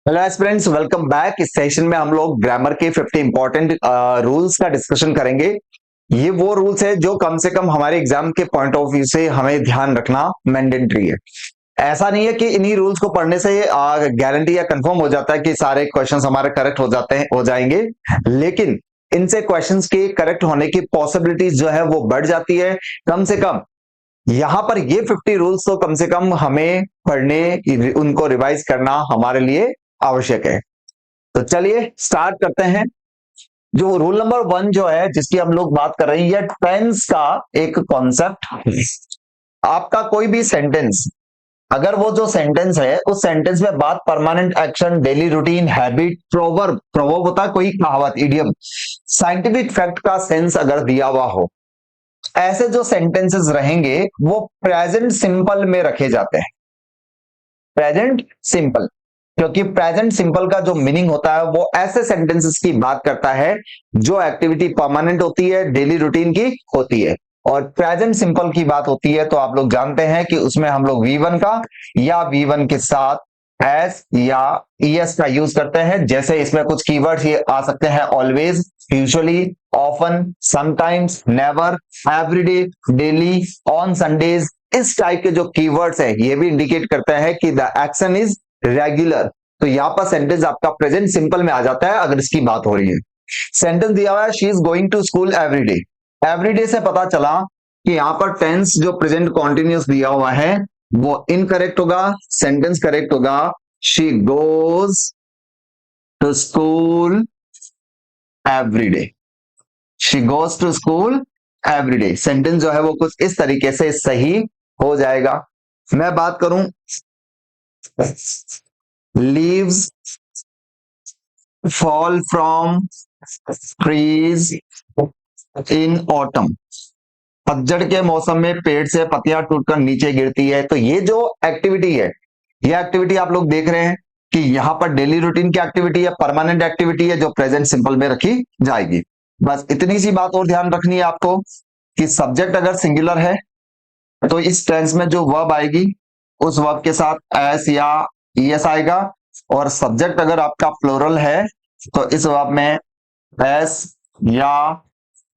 Hello aspirants, welcome back. इस session में हम लोग ग्रामर के 50 इंपॉर्टेंट रूल्स का डिस्कशन करेंगे। ये वो रूल्स है जो कम से कम हमारे एग्जाम के पॉइंट ऑफ व्यू से हमें ध्यान रखना मैंडेटरी है। ऐसा नहीं है कि इन्हीं रूल्स को पढ़ने से गारंटी या कंफर्म हो जाता है कि सारे क्वेश्चंस हमारे करेक्ट हो जाते हैं, हो जाएंगे, लेकिन इनसे क्वेश्चंस के करेक्ट होने की पॉसिबिलिटीज जो है वो बढ़ जाती है। कम से कम यहां पर ये 50 रूल्स तो कम से कम हमें पढ़ने, उनको रिवाइज करना हमारे लिए आवश्यक है। तो चलिए स्टार्ट करते हैं। जो रूल नंबर 1 जो है जिसकी हम लोग बात कर रहे हैं, यह टेंस का एक कॉन्सेप्ट। आपका कोई भी सेंटेंस, अगर वो जो सेंटेंस है उस सेंटेंस में बात permanent action, daily routine, habit, proverb, proverb होता है कोई कहावत, इडियम, साइंटिफिक फैक्ट का सेंस अगर दिया हुआ हो, ऐसे जो सेंटेंसेस रहेंगे वो प्रेजेंट सिंपल में रखे जाते हैं। प्रेजेंट सिंपल, क्योंकि प्रेजेंट सिंपल का जो मीनिंग होता है वो ऐसे सेंटेंसेस की बात करता है जो एक्टिविटी परमानेंट होती है, डेली रूटीन की होती है। और प्रेजेंट सिंपल की बात होती है तो आप लोग जानते हैं कि उसमें हम लोग V1 का या V1 के साथ एस या ईएस का यूज करते हैं। जैसे इसमें कुछ कीवर्ड्स ये आ सकते हैं: always, usually, often, sometimes, never, everyday, daily, on Sundays. इस टाइप के जो कीवर्ड्स है ये भी इंडिकेट करते हैं कि द एक्शन इज रेगुलर। तो यहां पर सेंटेंस आपका प्रेजेंट सिंपल में आ जाता है अगर इसकी बात हो रही है। सेंटेंस दिया हुआ है she is going to school everyday. Everyday से पता चला कि यहां पर टेंस जो प्रेजेंट कॉन्टिन्यूस दिया हुआ है वो इनकरेक्ट होगा, सेंटेंस करेक्ट होगा। She goes to school everyday. She goes to school everyday. Sentence जो है वो कुछ इस तरीके से सही हो जाएगा। मैं बात करूं leaves fall from trees in autumn. पतझड़ के मौसम में पेड़ से पत्तियां टूटकर नीचे गिरती है। तो ये जो एक्टिविटी है, ये एक्टिविटी आप लोग देख रहे हैं कि यहां पर डेली रूटीन की एक्टिविटी है, परमानेंट एक्टिविटी है जो प्रेजेंट सिंपल में रखी जाएगी। बस इतनी सी बात और ध्यान रखनी है आपको कि सब्जेक्ट अगर सिंगुलर है तो इस टेंस में जो वर्ब आएगी उस वर्ब के साथ एस या ईएस आएगा, और सब्जेक्ट अगर आपका प्लूरल है तो इस वर्ब में एस या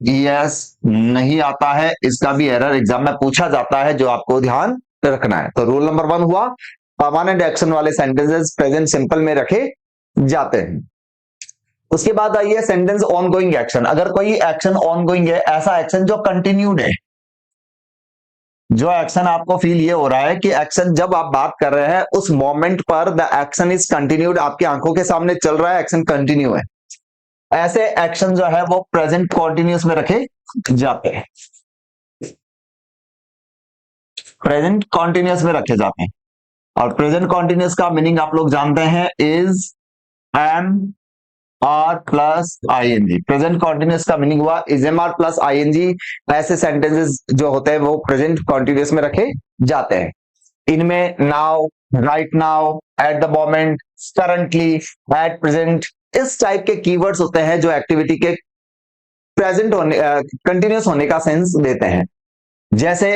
ईएस नहीं आता है। इसका भी एरर एग्जाम में पूछा जाता है जो आपको ध्यान रखना है। तो रूल नंबर 1 हुआ परमानेंट एक्शन वाले सेंटेंसेस प्रेजेंट सिंपल में रखे जाते हैं। उसके बाद आई है सेंटेंस ऑन गोइंग एक्शन। अगर कोई एक्शन ऑन गोइंग है, ऐसा एक्शन जो कंटिन्यूड है, जो एक्शन आपको फील ये हो रहा है कि एक्शन जब आप बात कर रहे हैं उस मोमेंट पर द एक्शन इज कंटिन्यूड, आपकी आंखों के सामने चल रहा है, एक्शन कंटिन्यू है, ऐसे एक्शन जो है वो प्रेजेंट कॉन्टिन्यूस में रखे जाते हैं। प्रेजेंट कॉन्टिन्यूस में रखे जाते हैं। और प्रेजेंट कॉन्टिन्यूस का मीनिंग आप लोग जानते हैं, is, am, are plus ING. Present continuous का मीनिंग हुआ is am are plus ING. ऐसे सेंटेंसेस जो होते हैं वो प्रेजेंट कॉन्टिन्यूस में रखे जाते हैं। इनमें now, right now, at the moment, currently, at present, इस टाइप के कीवर्ड्स होते हैं जो एक्टिविटी के प्रेजेंट होने, कंटिन्यूस होने का सेंस देते हैं। जैसे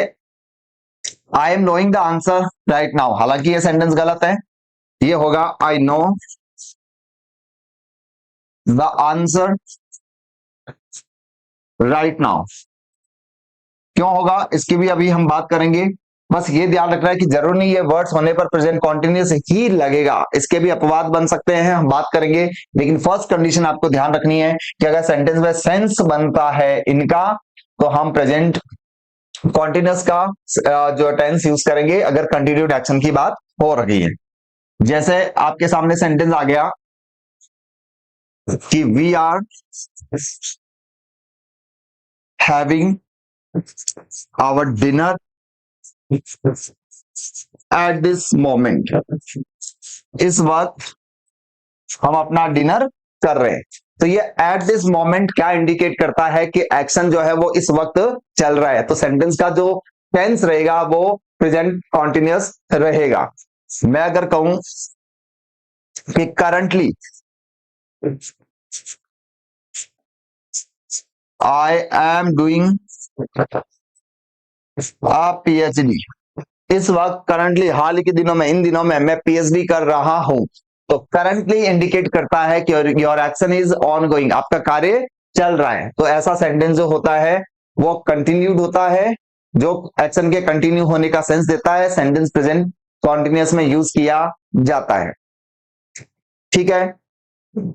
I am knowing the answer right now, हालांकि ये सेंटेंस गलत है, ये होगा I know the answer right now. क्यों होगा इसकी भी अभी हम बात करेंगे। बस ये ध्यान रखना है कि जरूर नहीं ये वर्ड्स होने पर प्रेजेंट कॉन्टिन्यूस ही लगेगा, इसके भी अपवाद बन सकते हैं, हम बात करेंगे। लेकिन फर्स्ट कंडीशन आपको ध्यान रखनी है कि अगर सेंटेंस में सेंस बनता है इनका तो हम प्रेजेंट कॉन्टिन्यूस का जो टेंस यूज करेंगे अगर कंटिन्यूड एक्शन की बात हो रही है। जैसे आपके सामने सेंटेंस आ गया कि we are having our dinner at this moment. इस वक्त हम अपना डिनर कर रहे हैं। तो ये एट दिस मोमेंट क्या इंडिकेट करता है कि एक्शन जो है वो इस वक्त चल रहा है। तो सेंटेंस का जो टेंस रहेगा वो प्रेजेंट कॉन्टिन्यूस रहेगा। मैं अगर कहूं कि currently I am doing a PhD, इस वक्त करंटली हाल के दिनों में, इन दिनों में मैं पीएचडी कर रहा हूं, तो करंटली इंडिकेट करता है कि your action is on going, आपका कार्य चल रहा है। तो ऐसा सेंटेंस जो होता है वो कंटिन्यूड होता है, जो एक्शन के कंटिन्यू होने का सेंस देता है, सेंटेंस प्रेजेंट कॉन्टिन्यूअस में यूज किया जाता है। ठीक है,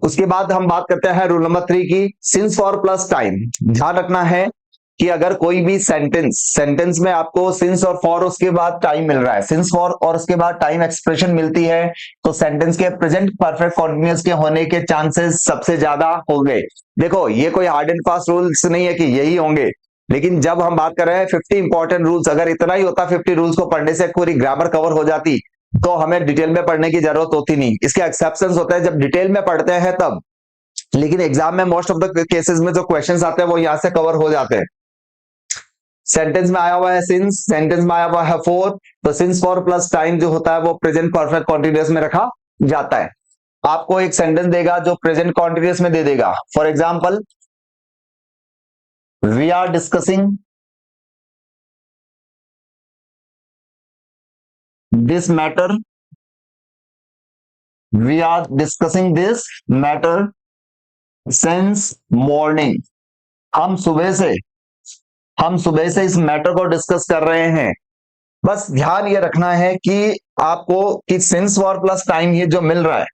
उसके बाद हम बात करते हैं रूल नंबर 3 की, सिंस फॉर प्लस टाइम। ध्यान रखना है कि अगर कोई भी सेंटेंस में आपको सिंस और फॉर उसके बाद टाइम मिल रहा है, सिंस फॉर और उसके बाद टाइम एक्सप्रेशन मिलती है, तो सेंटेंस के प्रेजेंट परफेक्ट कॉन्टिन्यूअस के होने के चांसेस सबसे ज्यादा होंगे। देखो ये कोई हार्ड एंड फास्ट रूल्स नहीं है कि यही होंगे, लेकिन जब हम बात कर रहे हैं 50 इंपॉर्टेंट रूल्स, अगर इतना ही होता 50 रूल्स को पढ़ने से पूरी ग्रामर कवर हो जाती तो हमें डिटेल में पढ़ने की जरूरत होती नहीं। इसके एक्सेप्शंस होते हैं जब डिटेल में पढ़ते हैं तब, लेकिन एग्जाम में मोस्ट ऑफ द केसेस में जो क्वेश्चंस आते हैं वो यहाँ से कवर हो जाते हैं। सेंटेंस में आया हुआ है सिंस, सेंटेंस में आया हुआ है फॉर, तो सिंस फॉर प्लस टाइम जो होता है वो प्रेजेंट परफेक्ट कॉन्टिन्यूअस में रखा जाता है। आपको एक सेंटेंस देगा जो प्रेजेंट कॉन्टिन्यूअस में दे देगा, for example we are discussing this matter, we are discussing this matter since morning. हम सुबह से इस मैटर को डिस्कस कर रहे हैं। बस ध्यान ये रखना है कि आपको कि सिंस फॉर प्लस टाइम ये जो मिल रहा है,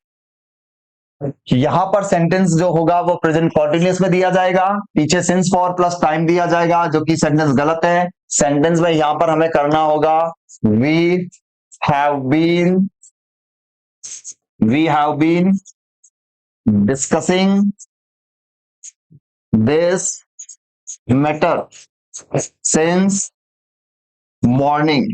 यहां पर सेंटेंस जो होगा वो प्रेजेंट कॉन्टिन्यूअस में दिया जाएगा, पीछे सिंस फॉर प्लस टाइम दिया जाएगा, जो कि सेंटेंस गलत है। सेंटेंस में यहां पर हमें करना होगा we have been discussing this matter since morning.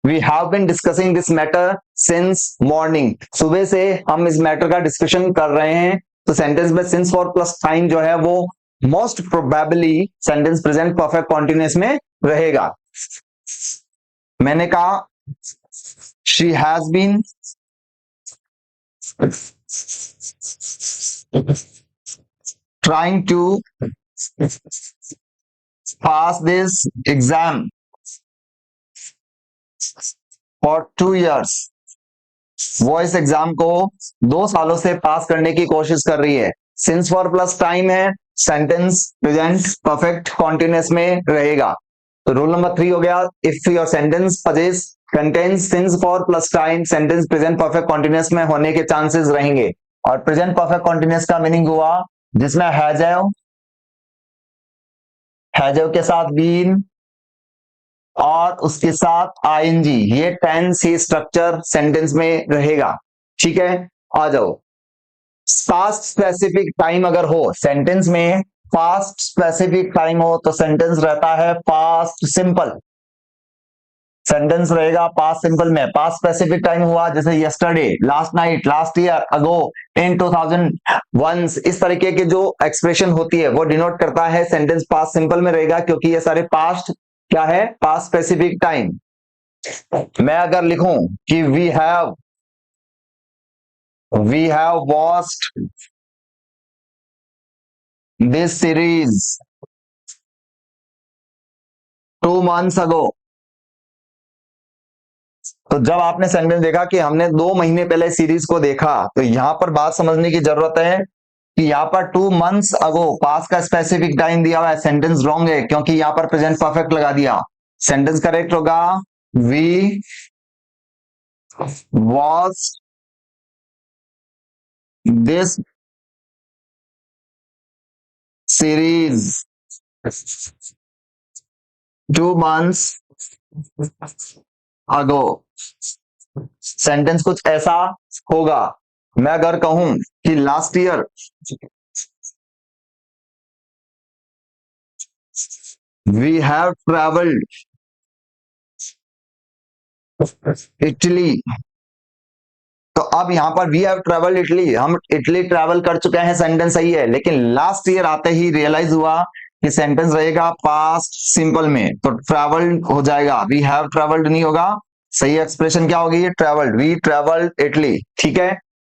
We have been discussing this matter since morning. सुबह से हम इस मैटर का डिस्कशन कर रहे हैं। तो सेंटेंस में सिंस फॉर प्लस टाइम जो है वो most probably sentence present perfect continuous में रहेगा। मैंने कहा she has been trying to pass this exam for 2 years। वो इस एग्जाम को 2 सालों से पास करने की कोशिश कर रही है। सिंस फॉर प्लस टाइम है, सेंटेंस प्रेजेंट परफेक्ट कॉन्टिन्यूअस में रहेगा। तो रूल नंबर 3 हो गया, if your sentence contains since for plus time, sentence present perfect continuous में होने के चांसेस रहेंगे। और प्रेजेंट परफेक्ट कॉन्टिन्यूअस का मीनिंग हुआ जिसमें हैव के साथ बीन और उसके साथ आईएनजी, ये टेंस ही स्ट्रक्चर सेंटेंस में रहेगा। ठीक है, आ जाओ। पास्ट स्पेसिफिक टाइम अगर हो सेंटेंस में, पास्ट स्पेसिफिक टाइम हो तो सेंटेंस रहता है पास्ट सिंपल। सेंटेंस रहेगा पास्ट सिंपल में। पास्ट स्पेसिफिक टाइम हुआ जैसे yesterday, last night, last year, ago, in 2001, इस तरीके के जो एक्सप्रेशन होती है वो डिनोट करता है सेंटेंस पास्ट सिंपल में रहेगा, क्योंकि ये सारे पास्ट क्या है, पास्ट स्पेसिफिक टाइम। मैं अगर लिखूं कि we have watched this series 2 months ago, तो जब आपने सेंटेंस देखा कि हमने 2 महीने पहले सीरीज को देखा, तो यहां पर बात समझने की जरूरत है कि यहाँ पर 2 months ago पास का स्पेसिफिक टाइम दिया हुआ है, सेंटेंस रॉन्ग है क्योंकि यहाँ पर प्रेजेंट परफेक्ट लगा दिया। सेंटेंस करेक्ट होगा we watch this series 2 months ago। Sentence कुछ ऐसा होगा, मैं अगर कहूं कि last year we have travelled Italy, तो अब यहां पर वी हैव ट्रेवल्ड इटली, हम इटली ट्रेवल कर चुके हैं, सेंटेंस सही है। लेकिन लास्ट ईयर आते ही रियलाइज हुआ कि सेंटेंस रहेगा पास्ट सिंपल में, तो ट्रेवल्ड हो जाएगा, वी हैव ट्रेवल्ड नहीं होगा। सही एक्सप्रेशन क्या होगी, ट्रेवल्ड, वी ट्रेवल्ड इटली। ठीक है,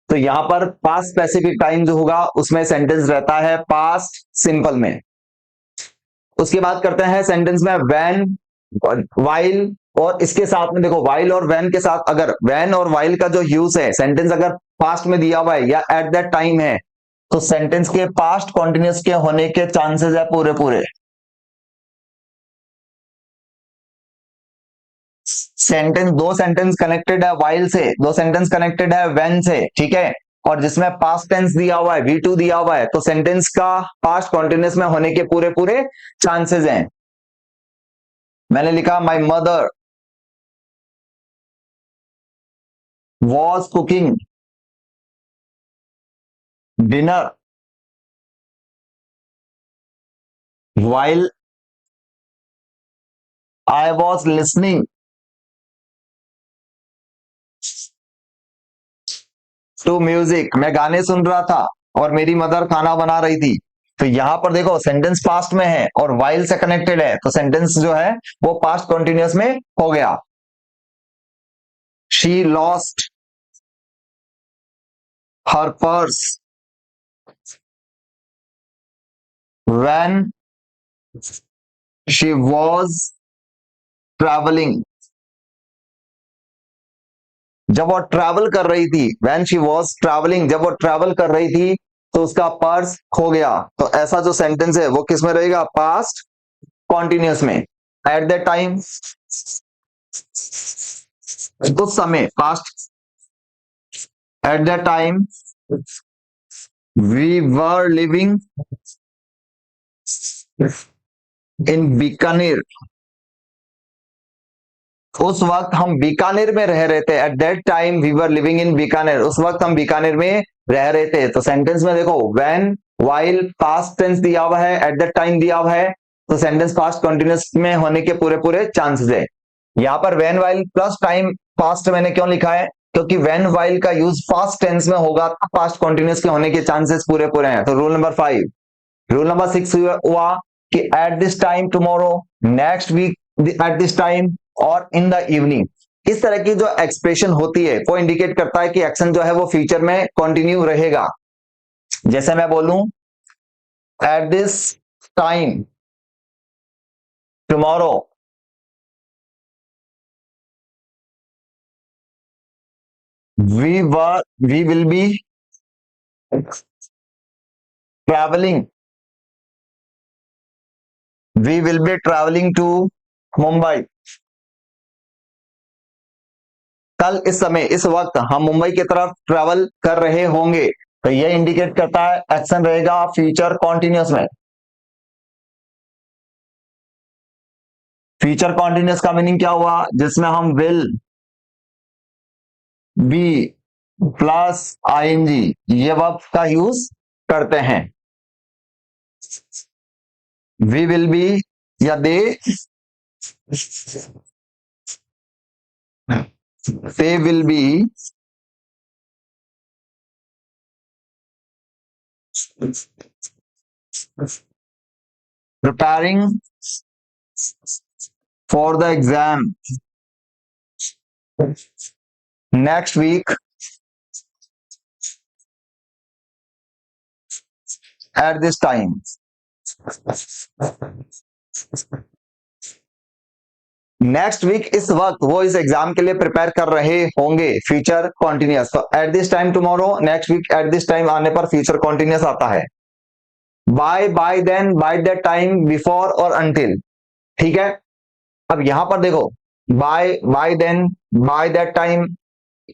तो यहां पर पास्ट स्पेसिफिक टाइम जो होगा उसमें सेंटेंस रहता है पास्ट सिंपल में। उसकी बात करते हैं सेंटेंस में व्हेन, व्हाइल और इसके साथ में देखो while और when के साथ, अगर when और while का जो यूज है, सेंटेंस अगर पास्ट में दिया हुआ है या एट दैट टाइम है, तो सेंटेंस के पास्ट कॉन्टिन्यूस के होने के चांसेस है पूरे पूरे। सेंटेंस, दो सेंटेंस कनेक्टेड है while से, दो सेंटेंस कनेक्टेड है when से, ठीक है, और जिसमें पास्ट टेंस दिया हुआ है, V2 दिया हुआ है, तो सेंटेंस का पास्ट कॉन्टिन्यूस में होने के पूरे पूरे चांसेस हैं। मैंने लिखा my mother was cooking dinner while I was listening to music। मैं गाने सुन रहा था और मेरी मदर खाना बना रही थी। तो यहां पर देखो सेंटेंस पास्ट में है और while से कनेक्टेड है, तो सेंटेंस जो है वो पास्ट कॉन्टिन्यूस में हो गया। She lost her purse when she was traveling। जब वो ट्रैवल कर रही थी, when she was traveling, जब वो ट्रैवल कर रही थी तो उसका पर्स खो गया। तो ऐसा जो सेंटेंस है वो किस में रहेगा, पास्ट कॉन्टिन्यूस में। एट द टाइम, उस समय, past, at the time we were living in Bikaner. उस वक्त हम बीकानेर में रह रहे थे। At that time we were living in Bikaner, उस वक्त हम बीकानेर में रह रहे थे। तो सेंटेंस में देखो व्हेन, व्हाइल, पास्ट टेंस दिया हुआ है, एट दैट टाइम दिया हुआ है, तो सेंटेंस पास्ट कंटिन्यूअस में होने के पूरे पूरे चांसेस है। यहाँ पर when, while plus time past मैंने क्यों लिखा है, क्योंकि व्हेन व्हाइल का यूज पास्ट टेंस में होगा तो पास्ट कंटिन्यूअस के होने के चांसेस पूरे पूरे हैं। तो रूल नंबर 5। रूल नंबर 6 हुआ कि at this time tomorrow, next week at this time और इन द इवनिंग। इस तरह की जो एक्सप्रेशन होती है वो इंडिकेट करता है कि एक्शन जो है वो फ्यूचर में कंटिन्यू रहेगा। जैसे मैं बोलूं at this time tomorrow we will be travelling, we will be travelling to Mumbai. कल इस समय, इस वक्त हम मुंबई की तरफ ट्रैवल कर रहे होंगे। तो यह इंडिकेट करता है एक्शन रहेगा फ्यूचर कॉन्टिन्यूस में। फ्यूचर कॉन्टिन्यूस का मीनिंग क्या हुआ, जिसमें हम विल बी प्लस आईएनजी ये वर्ब का यूज करते हैं। वी विल बी या they will be preparing for the exam next week at this time। Next week, इस वक्त वो इस एग्जाम के लिए प्रिपेयर कर रहे होंगे, फ्यूचर कॉन्टिन्यूस। तो at this time tomorrow, next week, at this time आने पर फ्यूचर कॉन्टिन्यूस आता है। By then, by that time, before और अनटिल, ठीक है। अब यहां पर देखो by then, by that time,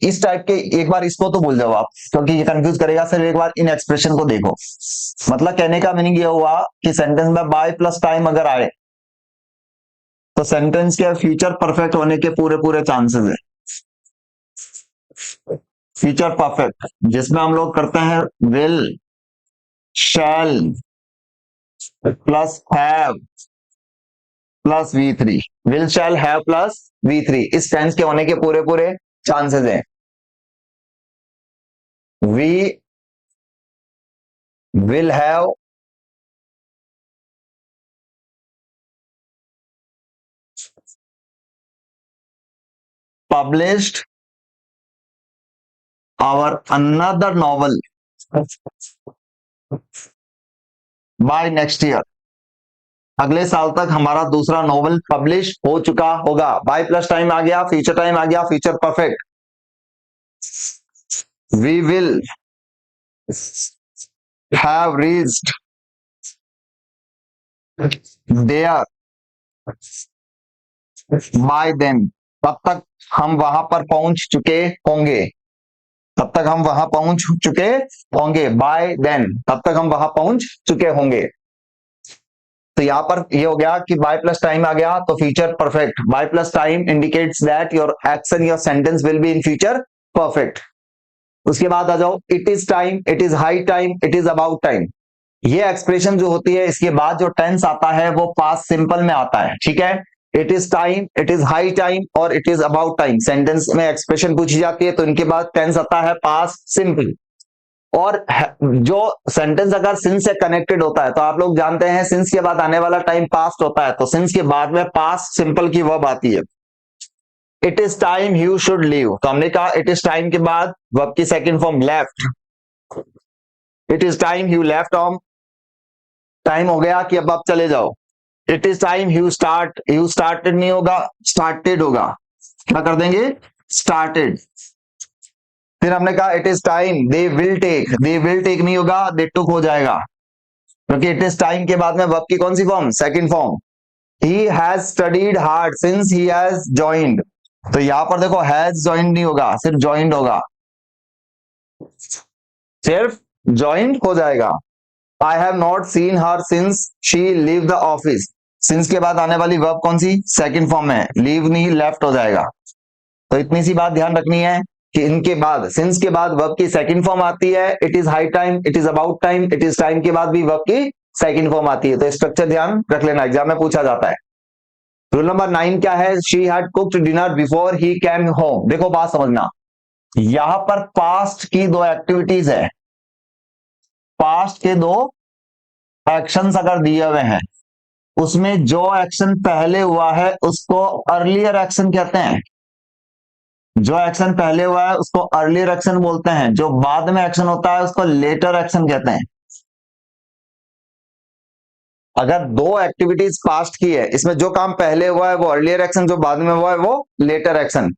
इस टाइप के एक बार इसको तो भूल जाओ आप, क्योंकि ये कंफ्यूज करेगा। सिर्फ एक बार इन एक्सप्रेशन को देखो। मतलब कहने का मीनिंग ये हुआ कि सेंटेंस में बाय प्लस टाइम अगर आए तो सेंटेंस के फ्यूचर परफेक्ट होने के पूरे पूरे चांसेस है। फ्यूचर परफेक्ट जिसमें हम लोग करते हैं will, shall plus have plus V3। Will, shall, have plus V3 इस टेंस के होने के पूरे पूरे चांसेस हैं। We will have published our another novel by next year। अगले साल तक हमारा दूसरा नॉवल पब्लिश हो चुका होगा। बाय प्लस टाइम आ गया, फ्यूचर टाइम आ गया, future perfect. We will have reached there by then. तब तक हम वहां पर पहुंच चुके होंगे। तब तक हम वहां पहुंच चुके होंगे। बाय देन, तब तक हम वहां पहुंच चुके होंगे। तो यहां पर ये हो गया कि बाय प्लस टाइम आ गया तो future perfect. By plus time indicates that your action, your sentence will be in future perfect. उसके बाद आ जाओ, it is time, it is high time, it is about time. ये एक्सप्रेशन जो होती है इसके बाद जो टेंस आता है वो पास्ट सिंपल में आता है, ठीक है। It is time, it is high time और it is about time sentence में एक्सप्रेशन पूछी जाती है तो इनके बाद टेंस आता है पास्ट सिंपल। और जो सेंटेंस अगर सिंस से कनेक्टेड होता है तो आप लोग जानते हैं सिंस के बाद आने वाला टाइम पास्ट होता है, तो सिंस के बाद में पास्ट सिंपल की वर्ब आती है। It is time you should leave, तो हमने कहा इट इज टाइम के बाद वर्ब की second form left. It is time you left home, time हो गया कि अब आप चले जाओ। It is time you start, you started नहीं होगा, स्टार्टेड होगा। क्या कर देंगे, स्टार्टेड। फिर हमने कहा it is time they will take, they will take नहीं होगा, दे टुक हो जाएगा, क्योंकि इट इज टाइम के बाद में वर्ब की कौन सी form, second form. He has studied hard since he has joined, तो यहां पर देखो हैज ज्वाइंड नहीं होगा, सिर्फ ज्वाइंड होगा, सिर्फ ज्वाइंड हो जाएगा। I have not seen her since she leave the office, since के बाद आने वाली वर्ब कौन सी, सेकंड फॉर्म है, लीव नहीं लेफ्ट हो जाएगा। तो इतनी सी बात ध्यान रखनी है कि इनके बाद सिंस के बाद वर्ब की सेकंड फॉर्म आती है। It is high time, it is about time, it is time के बाद भी वर्ब की सेकंड फॉर्म आती है। तो स्ट्रक्चर ध्यान रख लेना, एग्जाम में पूछा जाता है। रूल नंबर 9 क्या है, she had cooked dinner before he came home. देखो बात समझना, यहां पर पास्ट की दो एक्टिविटीज है, पास्ट के दो एक्शंस अगर दिए हुए हैं उसमें जो एक्शन पहले हुआ है उसको अर्लियर एक्शन कहते हैं। जो एक्शन पहले हुआ है उसको अर्लियर एक्शन बोलते हैं, जो बाद में एक्शन होता है उसको लेटर एक्शन कहते हैं। अगर दो एक्टिविटीज पास्ट की है, इसमें जो काम पहले हुआ है वो अर्लियर एक्शन, जो बाद में हुआ है वो लेटर एक्शन।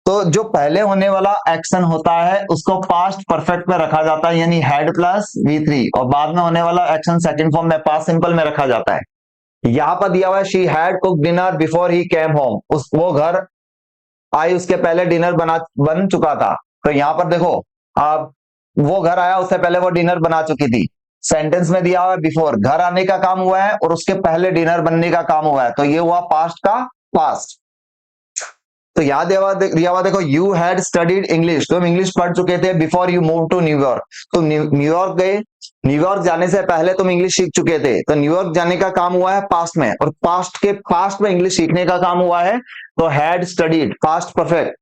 तो जो पहले होने वाला एक्शन होता है उसको पास्ट परफेक्ट में रखा जाता है, यानी हैड प्लस V3, और बाद में होने वाला एक्शन सेकंड फॉर्म में पास्ट सिंपल में रखा जाता है। यहां पर दिया हुआ है she had cook dinner before he came home, उस वो घर आई उसके पहले डिनर बन चुका था। तो यहां पर देखो, आप वो घर आया उससे पहले वो डिनर बना चुकी थी। सेंटेंस में दिया हुआ है बिफोर, घर आने का काम हुआ है और उसके पहले डिनर बनने का काम हुआ है, तो ये हुआ पास्ट का पास्ट। तो याद दिया हुआ देखो, यू हैड स्टडीड इंग्लिश, तुम इंग्लिश पढ़ चुके थे before you move to New York, तुम न्यूयॉर्क गए, न्यूयॉर्क जाने से पहले तुम इंग्लिश सीख चुके थे, तो न्यूयॉर्क जाने का काम हुआ है पास्ट में, और पास्ट के पास्ट में इंग्लिश सीखने का काम हुआ है, तो had studied past perfect.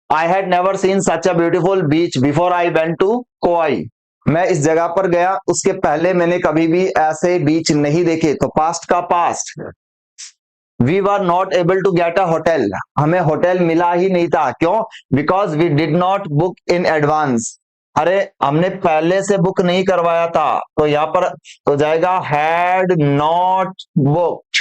I had never seen such a beautiful beach before I went to Kauai, मैं इस जगह पर गया उसके पहले मैंने कभी भी ऐसे बीच नहीं देखे, तो पास्ट का पास्ट। We were not able to get a hotel, हमें होटल मिला ही नहीं था, क्यों, because we did not book in advance, अरे हमने पहले से बुक नहीं करवाया था, तो यहां पर तो जाएगा हैड नॉट बुक्ड।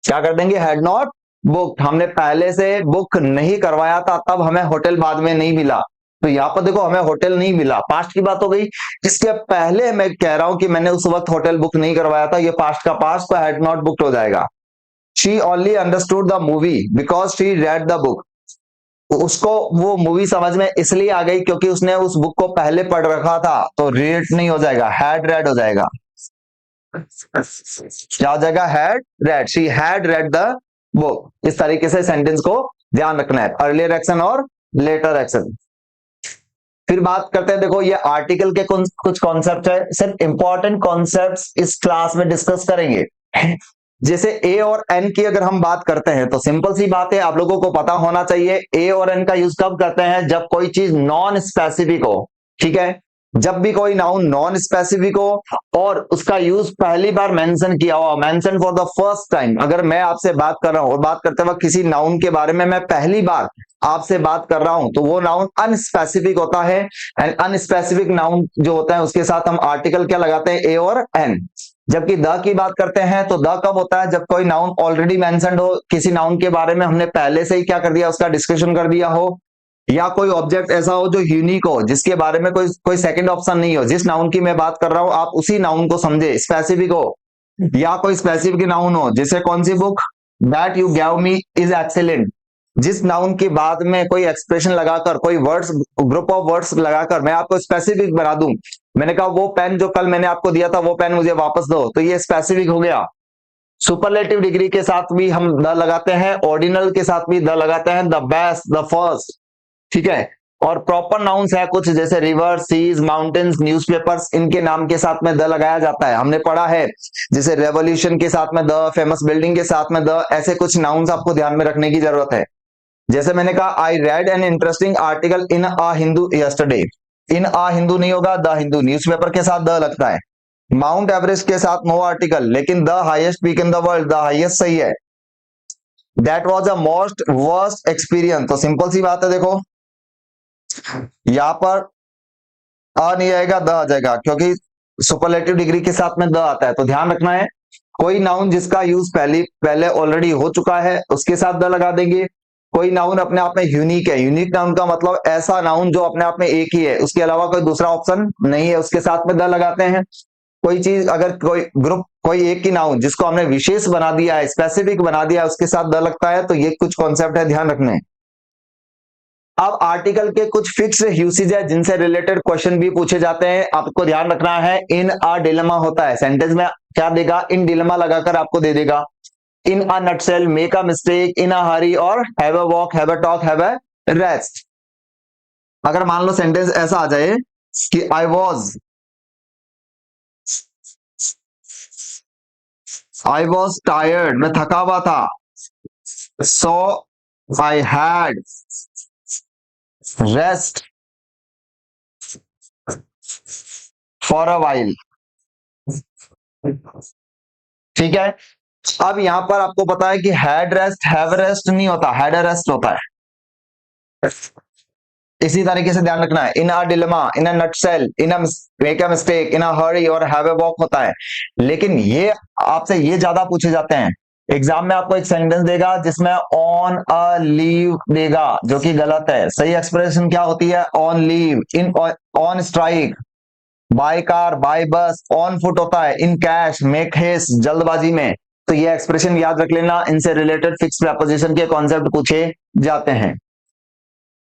क्या कर देंगे, हैड नॉट बुक्ड, हमने पहले से बुक नहीं करवाया था तब हमें होटल बाद में नहीं मिला। तो यहाँ पर देखो हमें होटल नहीं मिला, पास्ट की बात हो गई। इसके पहले मैं कह रहा हूं कि मैंने उस वक्त होटल बुक नहीं करवाया था, ये पास्ट का पास्ट, तो हैड नॉट बुक्ड हो जाएगा। She only understood the movie because she read the book, उसको वो मूवी समझ में इसलिए आ गई क्योंकि उसने उस बुक को पहले पढ़ रखा था, तो रीड नहीं हो जाएगा, हैड रेड हो जाएगा। क्या हो जाएगा, had read, she had read the book. इस तरीके से सेंटेंस को ध्यान रखना है, अर्लियर एक्शन और लेटर एक्शन। फिर बात करते हैं, देखो ये आर्टिकल के कुछ कॉन्सेप्ट है, सिर्फ इंपॉर्टेंट कॉन्सेप्ट्स इस क्लास में डिस्कस करेंगे। जैसे ए और एन की अगर हम बात करते हैं तो सिंपल सी बात है, आप लोगों को पता होना चाहिए ए और एन का यूज कब करते हैं, जब कोई चीज नॉन स्पेसिफिक हो, ठीक है। जब भी कोई नाउन नॉन स्पेसिफिक हो और उसका यूज पहली बार मेंशन किया हुआ, mention for the first time, अगर मैं आपसे बात कर रहा हूं और बात करते वक्त किसी नाउन के बारे में मैं पहली बार आपसे बात कर रहा हूं, तो वो नाउन अनस्पेसिफिक होता है। एंड अनस्पेसिफिक नाउन जो होता है उसके साथ हम आर्टिकल क्या लगाते हैं, ए और एन। जबकि द की बात करते हैं तो द कब होता है, जब कोई नाउन ऑलरेडी मेंशन्ड हो, किसी नाउन के बारे में हमने पहले से ही क्या कर दिया, उसका डिस्कशन कर दिया हो, या कोई ऑब्जेक्ट ऐसा हो जो यूनिक हो, जिसके बारे में कोई कोई सेकंड ऑप्शन नहीं हो। जिस नाउन की मैं बात कर रहा हूं आप उसी नाउन को समझे, स्पेसिफिक हो, या कोई स्पेसिफिक नाउन हो, जैसे कौन सी book, that you gave me is excellent. जिस नाउन के बाद में कोई एक्सप्रेशन लगाकर, कोई वर्ड्स, ग्रुप ऑफ वर्ड्स लगाकर मैं आपको स्पेसिफिक बना दूं, मैंने कहा वो पेन जो कल मैंने आपको दिया था वो पेन मुझे वापस दो, तो ये स्पेसिफिक हो गया। सुपरलेटिव डिग्री के साथ भी हम द लगाते हैं, ऑर्डिनल के साथ भी द लगाते हैं, द बेस्ट, द फर्स्ट, ठीक है। और प्रॉपर नाउन्स है कुछ, जैसे रिवर, सीज, माउंटेन्स, न्यूज़पेपर्स, इनके नाम के साथ में द लगाया जाता है, हमने पढ़ा है। जैसे रेवोल्यूशन के साथ में द, फेमस बिल्डिंग के साथ में द, ऐसे कुछ नाउन्स आपको ध्यान में रखने की जरूरत है। जैसे मैंने कहा, I read an interesting article in a Hindu yesterday, in a Hindu नहीं होगा, द हिंदू, न्यूज़पेपर के साथ द लगता है। माउंट एवरेस्ट के साथ नो आर्टिकल, लेकिन the highest peak in the world, the highest सही है। That was a most worst experience, तो सिंपल सी बात है, देखो यहां पर अ नहीं आएगा, द आ जाएगा, क्योंकि सुपरलेटिव डिग्री के साथ में द आता है। तो ध्यान रखना है, कोई नाउन जिसका यूज पहले ऑलरेडी हो चुका है उसके साथ द लगा देंगे। कोई नाउन अपने आप में यूनिक है, यूनिक नाउन का मतलब ऐसा नाउन जो अपने आप में एक ही है, उसके अलावा कोई दूसरा ऑप्शन नहीं है, उसके साथ में द लगाते हैं। कोई चीज अगर कोई ग्रुप, कोई एक ही नाउन जिसको हमने विशेष बना दिया है, स्पेसिफिक बना दिया है, उसके साथ द लगता है। तो ये कुछ कॉन्सेप्ट है, ध्यान रखने। अब आर्टिकल के कुछ फिक्स यूसेज है जिनसे रिलेटेड क्वेश्चन भी पूछे जाते हैं, आपको ध्यान रखना है। इन अ डिलेमा होता है, सेंटेंस में क्या देगा, इन डिलेमा लगाकर आपको दे देगा। इन a nutshell, make a mistake, in a hurry, और have a walk, have a talk, have a rest. अगर मान लो सेंटेंस ऐसा आ जाए कि आई वॉज टायर्ड, मैं थका हुआ था, so I had rest for a while, ठीक है। अब यहां पर आपको पता है कि हैड रेस्ट, हैव रेस्ट नहीं होता, हैड रेस्ट होता है। इसी तरीके से ध्यान रखना है, in a dilemma, in a nutshell, in a make a mistake, in a hurry, और हैव अ वॉक होता है। लेकिन ये आपसे ये ज्यादा पूछे जाते हैं। एग्जाम में आपको एक सेंटेंस देगा जिसमें ऑन अ लीव देगा, जो कि गलत है। सही एक्सप्रेशन क्या होती है, on leave, in, on strike, by car, by bus, on foot होता है, इन कैश, मेक हेस्ट, जल्दबाजी में। तो ये एक्सप्रेशन याद रख लेना, इनसे रिलेटेड फिक्स प्रपोजिशन के कॉन्सेप्ट पूछे जाते हैं।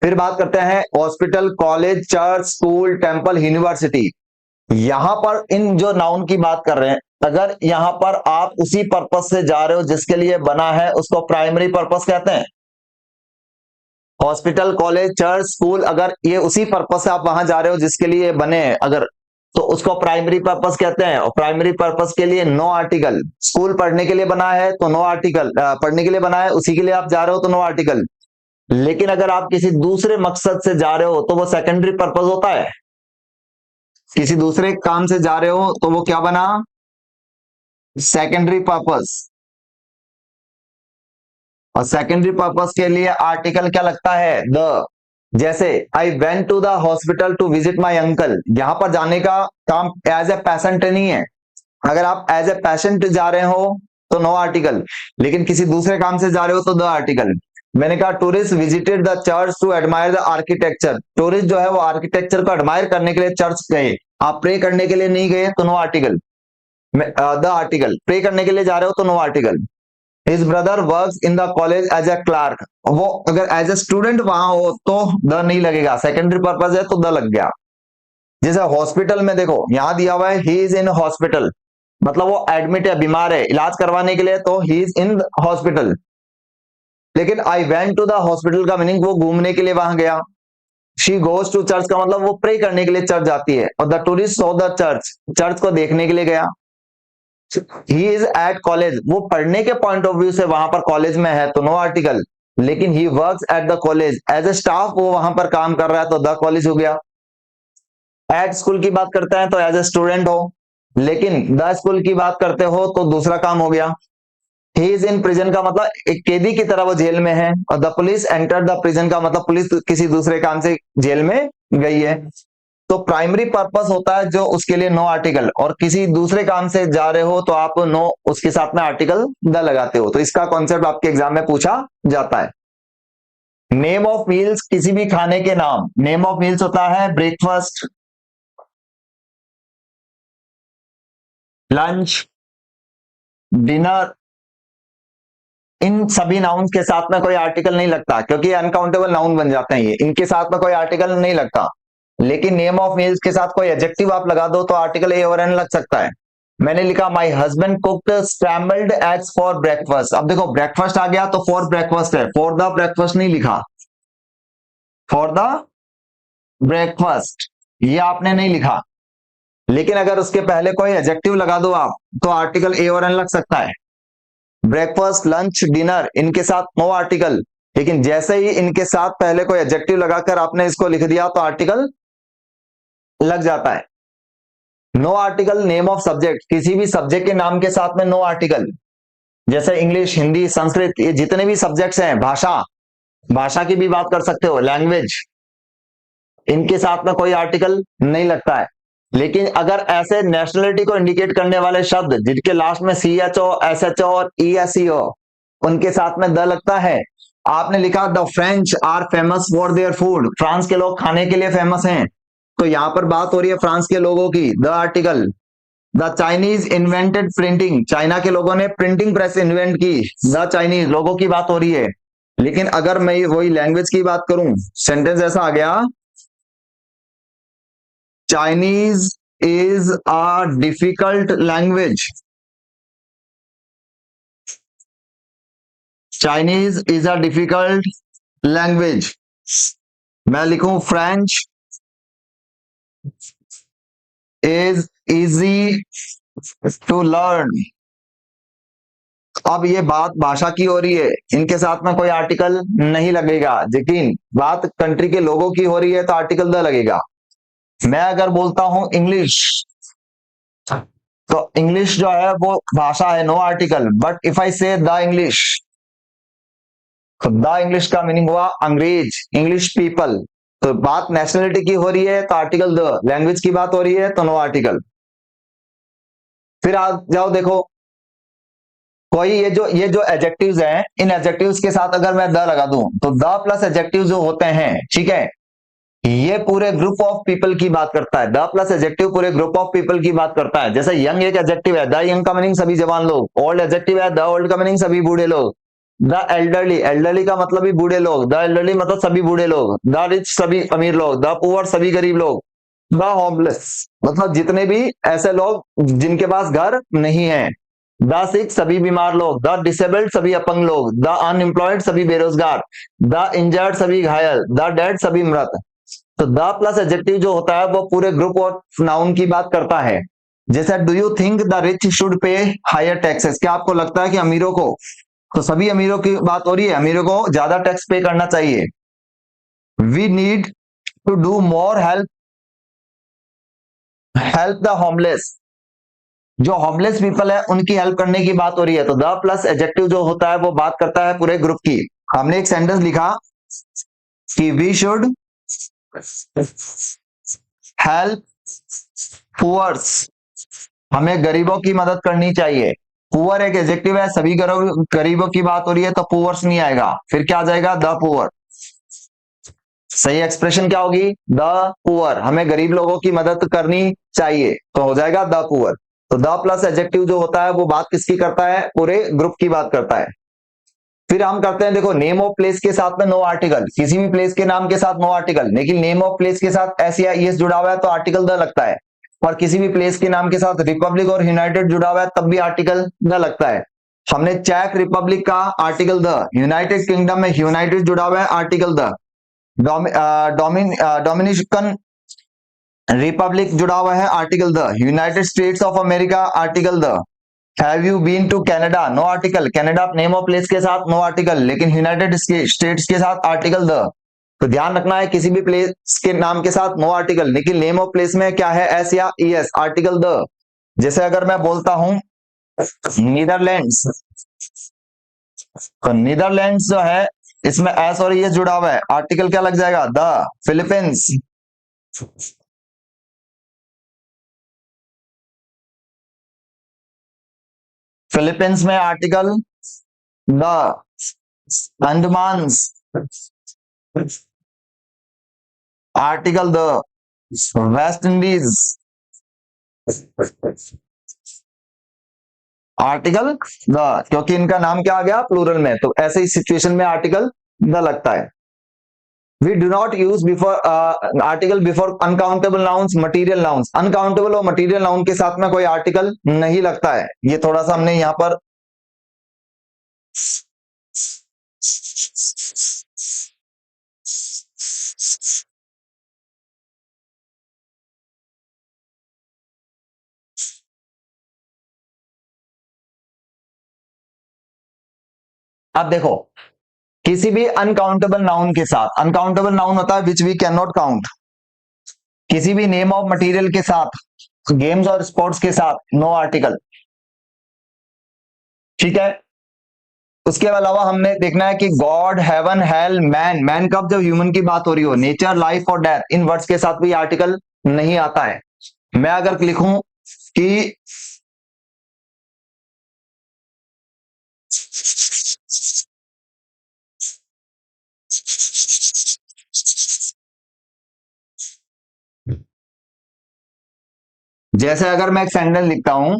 फिर बात करते हैं hospital, college, church, school, temple, university. यहां पर इन जो नाउन की बात कर रहे हैं, अगर यहां पर आप उसी पर्पस से जा रहे हो जिसके लिए बना है, उसको प्राइमरी पर्पस कहते हैं। हॉस्पिटल, कॉलेज, चर्च, स्कूल, अगर ये उसी पर्पस से आप वहां जा रहे हो जिसके लिए बने हैं, अगर, तो उसको प्राइमरी पर्पस कहते हैं। और प्राइमरी पर्पस के लिए नो आर्टिकल। स्कूल पढ़ने के लिए बना है तो नो आर्टिकल, पढ़ने के लिए बना है उसी के लिए आप जा रहे हो तो नो आर्टिकल। लेकिन अगर आप किसी दूसरे मकसद से जा रहे हो तो वो सेकेंडरी पर्पस होता है। किसी दूसरे काम से जा रहे हो तो वो क्या बना, सेकेंडरी पर्पस। और सेकेंडरी पर्पस के लिए आर्टिकल क्या लगता है, द। जैसे I went to the hospital to visit my uncle, यहां पर जाने का काम एज ए पेशेंट नहीं है। अगर आप एज ए पेशेंट जा रहे हो तो नो आर्टिकल, लेकिन किसी दूसरे काम से जा रहे हो तो द आर्टिकल। मैंने कहा tourist visited the church to admire the architecture, tourist जो है वो आर्किटेक्चर को एडमायर करने के लिए चर्च गए, आप प्रे करने के लिए नहीं गए तो no article, the article. Pray करने के लिए जा रहे हो तो no article. His brother works in the college as a clerk, वो अगर एज ए स्टूडेंट वहां हो तो द नहीं लगेगा, सेकेंडरी पर्पज है तो द लग गया। जैसे हॉस्पिटल में देखो यहां दिया हुआ है ही इज इन हॉस्पिटल, मतलब वो एडमिट है, बीमार है, इलाज करवाने के लिए, तो ही इज इन हॉस्पिटल। लेकिन I went to the hospital का मीनिंग वो घूमने के लिए वहां गया। शी गोज टू चर्च का मतलब वो प्रे करने के लिए चर्च जाती है। और the tourist saw the church, church को देखने के लिए गया। ही इज एट कॉलेज, वो पढ़ने के पॉइंट ऑफ व्यू से वहां पर कॉलेज में है तो नो आर्टिकल। लेकिन he works at the college as a staff, वो वहां पर काम कर रहा है तो द कॉलेज हो गया। एट स्कूल की बात करते हैं तो एज ए स्टूडेंट हो, लेकिन द स्कूल की बात करते हो तो दूसरा काम हो गया। ही इज इन प्रिजन का मतलब एक कैदी की तरह वो जेल में है, और the police enter the prison का मतलब पुलिस किसी दूसरे काम से जेल में गई है। तो प्राइमरी पर्पस होता है जो उसके लिए नो आर्टिकल, और किसी दूसरे काम से जा रहे हो तो आप नो उसके साथ में आर्टिकल द लगाते हो। तो इसका कॉन्सेप्ट आपके एग्जाम में पूछा जाता है। नेम ऑफ मील्स, किसी भी खाने के नाम, नेम ऑफ मील्स होता है ब्रेकफास्ट, लंच, डिनर। इन सभी नाउन के साथ में कोई आर्टिकल नहीं लगता, क्योंकि अनकाउंटेबल नाउन बन जाते हैं ये, इनके साथ में कोई आर्टिकल नहीं लगता। लेकिन नेम ऑफ मील्स के साथ कोई एडजेक्टिव आप लगा दो तो आर्टिकल ए और एन लग सकता है। मैंने लिखा my husband cooked scrambled eggs for breakfast. अब देखो ब्रेकफास्ट आ गया तो फॉर ब्रेकफास्ट है, फॉर द ब्रेकफास्ट नहीं लिखा, फॉर द ब्रेकफास्ट ये आपने नहीं लिखा। लेकिन अगर उसके पहले कोई एडजेक्टिव लगा दो आप तो आर्टिकल ए और एन लग सकता है। ब्रेकफास्ट, लंच, डिनर इनके साथ नो आर्टिकल, लेकिन जैसे ही इनके साथ पहले कोई एडजेक्टिव लगाकर आपने इसको लिख दिया तो आर्टिकल लग जाता है। No article name of subject, किसी भी सब्जेक्ट के नाम के साथ में नो आर्टिकल, जैसे इंग्लिश, हिंदी, संस्कृत, ये जितने भी सब्जेक्ट्स हैं, भाषा, भाषा की भी बात कर सकते हो, लैंग्वेज, इनके साथ में कोई आर्टिकल नहीं लगता है। लेकिन अगर ऐसे नेशनलिटी को इंडिकेट करने वाले शब्द जिनके लास्ट में C H O, S H O और ई एस ई ओ, उनके साथ में द लगता है। आपने लिखा the French are famous for their food, France के लोग खाने के लिए फेमस हैं, तो यहां पर बात हो रही है फ्रांस के लोगों की, the article. The Chinese invented printing, China के लोगों ने प्रिंटिंग प्रेस इन्वेंट की, द चाइनीज लोगों की बात हो रही है। लेकिन अगर मैं वही लैंग्वेज की बात करूं, सेंटेंस ऐसा आ गया, Chinese is a difficult language, Chinese is a difficult language. मैं लिखूं French is easy to learn. अब ये बात भाषा की हो रही है, इनके साथ में कोई आर्टिकल नहीं लगेगा, लेकिन बात कंट्री के लोगों की हो रही है तो आर्टिकल द लगेगा। मैं अगर बोलता हूं इंग्लिश, तो इंग्लिश जो है वो भाषा है, no article. But if I say the English, तो द इंग्लिश का मीनिंग हुआ अंग्रेज, इंग्लिश पीपल। तो बात नेशनलिटी की हो रही है तो आर्टिकल द, लैंग्वेज की बात हो रही है तो नो आर्टिकल। फिर आ जाओ देखो, कोई ये जो एडजेक्टिव्स हैं, इन एडजेक्टिव्स के साथ अगर मैं द लगा दूं तो द प्लस एडजेक्टिव जो होते हैं, ठीक है, ये पूरे ग्रुप ऑफ पीपल की बात करता है। द प्लस एडजेक्टिव पूरे ग्रुप ऑफ पीपल की बात करता है। जैसे यंग एक एडजेक्टिव है, द यंग का मीनिंग सभी जवान लोग। ओल्ड एडजेक्टिव है, द ओल्ड का मीनिंग सभी बूढ़े लोग। द एल्डरली, एल्डरली का मतलब भी बूढ़े लोग, द एल्डरली मतलब सभी बूढ़े लोग। द रिच सभी अमीर लोग, द पुअर सभी गरीब लोग। द होमलेस मतलब जितने भी ऐसे लोग जिनके पास घर नहीं है। द सिक सभी बीमार लोग, द डिसेबल्ड सभी अपंग लोग, द अनएम्प्लॉयड सभी बेरोजगार, द इंजर्ड सभी घायल, द डेड सभी मृत। तो द प्लस एडजेक्टिव जो होता है वो पूरे ग्रुप ऑफ नाउन की बात करता है। जैसे do you think the rich should pay higher taxes, क्या आपको लगता है कि अमीरों को, तो सभी अमीरों की बात हो रही है, अमीरों को ज्यादा टैक्स पे करना चाहिए। We need to do more help, help the homeless, जो होमलेस पीपल है उनकी हेल्प करने की बात हो रही है। तो द प्लस एडजेक्टिव जो होता है वो बात करता है पूरे ग्रुप की। हमने एक सेंटेंस लिखा कि वी शुड हेल्प पुअर्स, हमें गरीबों की मदद करनी चाहिए। पुअर एक एडजेक्टिव है, सभी गरीबों की बात हो रही है तो पुअर्स नहीं आएगा, फिर क्या आ जाएगा, द पुअर। सही एक्सप्रेशन क्या होगी, द पुअर, हमें गरीब लोगों की मदद करनी चाहिए, तो हो जाएगा द पुअर। तो द प्लस एडजेक्टिव जो होता है वो बात किसकी करता है, पूरे ग्रुप की बात करता है। फिर हम करते हैं, देखो नेम ऑफ प्लेस के साथ में नो आर्टिकल, किसी भी प्लेस के नाम के साथ नो आर्टिकल, लेकिन नेम ऑफ प्लेस के साथ एस या ईएस जुड़ा हुआ है तो आर्टिकल द लगता है। और किसी भी प्लेस के नाम के साथ रिपब्लिक और यूनाइटेड जुड़ा हुआ है तब भी आर्टिकल द लगता है। हमने चेक रिपब्लिक का आर्टिकल द, यूनाइटेड किंगडम में यूनाइटेड जुड़ा हुआ है आर्टिकल द, डोमिनिकन रिपब्लिक जुड़ा हुआ है article the, United States of America article the. Have you been to Canada, no article, Canada name of place के साथ नो आर्टिकल, लेकिन यूनाइटेड स्टेट्स के साथ आर्टिकल द। तो ध्यान रखना है किसी भी प्लेस के नाम के साथ नो आर्टिकल, लेकिन नेम ऑफ प्लेस में क्या है, एस या ईएस, आर्टिकल द। जैसे अगर मैं बोलता हूं नीदरलैंड्स, तो नीदरलैंड्स जो है इसमें एस और ईएस जुड़ा हुआ है, आर्टिकल क्या लग जाएगा, द। फिलीपींस, फिलीपींस में article the. Andamans, article the. West Indies, article the, क्योंकि इनका नाम क्या आ गया, प्लूरल में, तो ऐसे ही सिचुएशन में आर्टिकल द लगता है। We do not use before article before uncountable nouns, material nouns. Uncountable और मटीरियल नाउन के साथ में कोई आर्टिकल नहीं लगता है, ये थोड़ा सा हमने यहां पर अब देखो, किसी भी अनकाउंटेबल नाउन के साथ, अनकाउंटेबल नाउन होता है which we can not count, किसी भी नेम ऑफ मटेरियल के साथ, गेम्स और स्पोर्ट्स के साथ नो आर्टिकल, ठीक है। उसके अलावा हमने देखना है कि God, heaven, hell, man, man कब, जब ह्यूमन की बात हो रही हो, नेचर, लाइफ और डेथ, इन वर्ड्स के साथ भी आर्टिकल नहीं आता है। मैं अगर लिखूं कि जैसे अगर मैं एक सेंटेंस लिखता हूं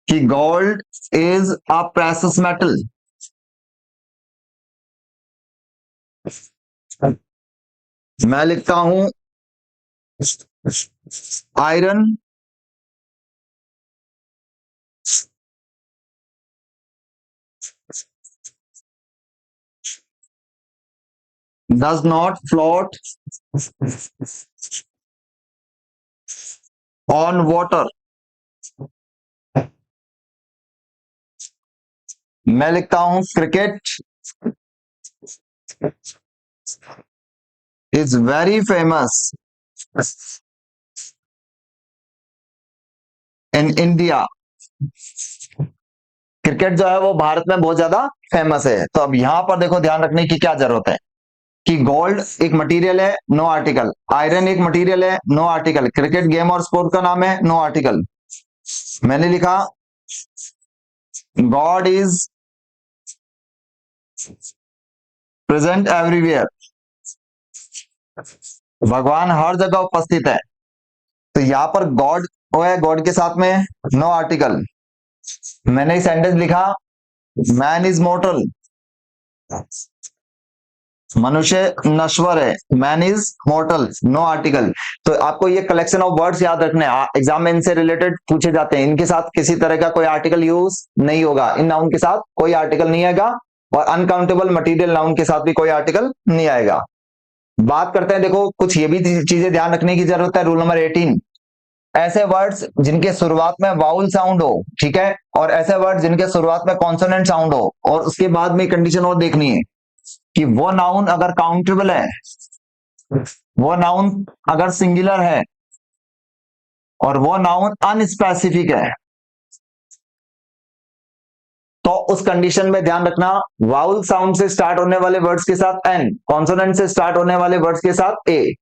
कि gold is a precious metal, मैं लिखता हूं iron does not float on water, मैं लिखता हूं cricket is very famous in India, cricket जो है वो भारत में बहुत ज्यादा फेमस है। तो अब यहां पर देखो, ध्यान रखने की क्या जरूरत है कि गोल्ड एक मटेरियल है, नो आर्टिकल, आयरन एक मटेरियल है, नो आर्टिकल, क्रिकेट गेम और स्पोर्ट का नाम है, नो आर्टिकल। मैंने लिखा गॉड इज प्रेजेंट एवरीवेयर, भगवान हर जगह उपस्थित है, तो यहां पर गॉड है, गॉड के साथ में नो आर्टिकल। मैंने सेंटेंस लिखा मैन इज मोर्टल, मनुष्य नश्वर है, man is mortal, no article. तो आपको ये कलेक्शन ऑफ वर्ड्स याद रखने हैं, एग्जाम में इनसे रिलेटेड पूछे जाते हैं, इनके साथ किसी तरह का कोई आर्टिकल यूज नहीं होगा, इन नाउन के साथ कोई आर्टिकल नहीं आएगा, और अनकाउंटेबल मटेरियल नाउन के साथ भी कोई आर्टिकल नहीं आएगा। बात करते हैं, देखो कुछ ये भी चीजें ध्यान रखने की जरूरत है। रूल नंबर 18, ऐसे वर्ड्स जिनके शुरुआत में वाउल साउंड हो, ठीक है, और ऐसे वर्ड जिनके शुरुआत में कॉन्सोनेंट साउंड हो, और उसके बाद में कंडीशन और देखनी है कि वो नाउन अगर काउंटेबल है, वो नाउन अगर सिंगुलर है, और वो नाउन अनस्पेसिफिक है, तो उस कंडीशन में ध्यान रखना वाउल साउंड से स्टार्ट होने वाले वर्ड्स के साथ एन, कॉन्सोनेंट से स्टार्ट होने वाले वर्ड्स के साथ ए।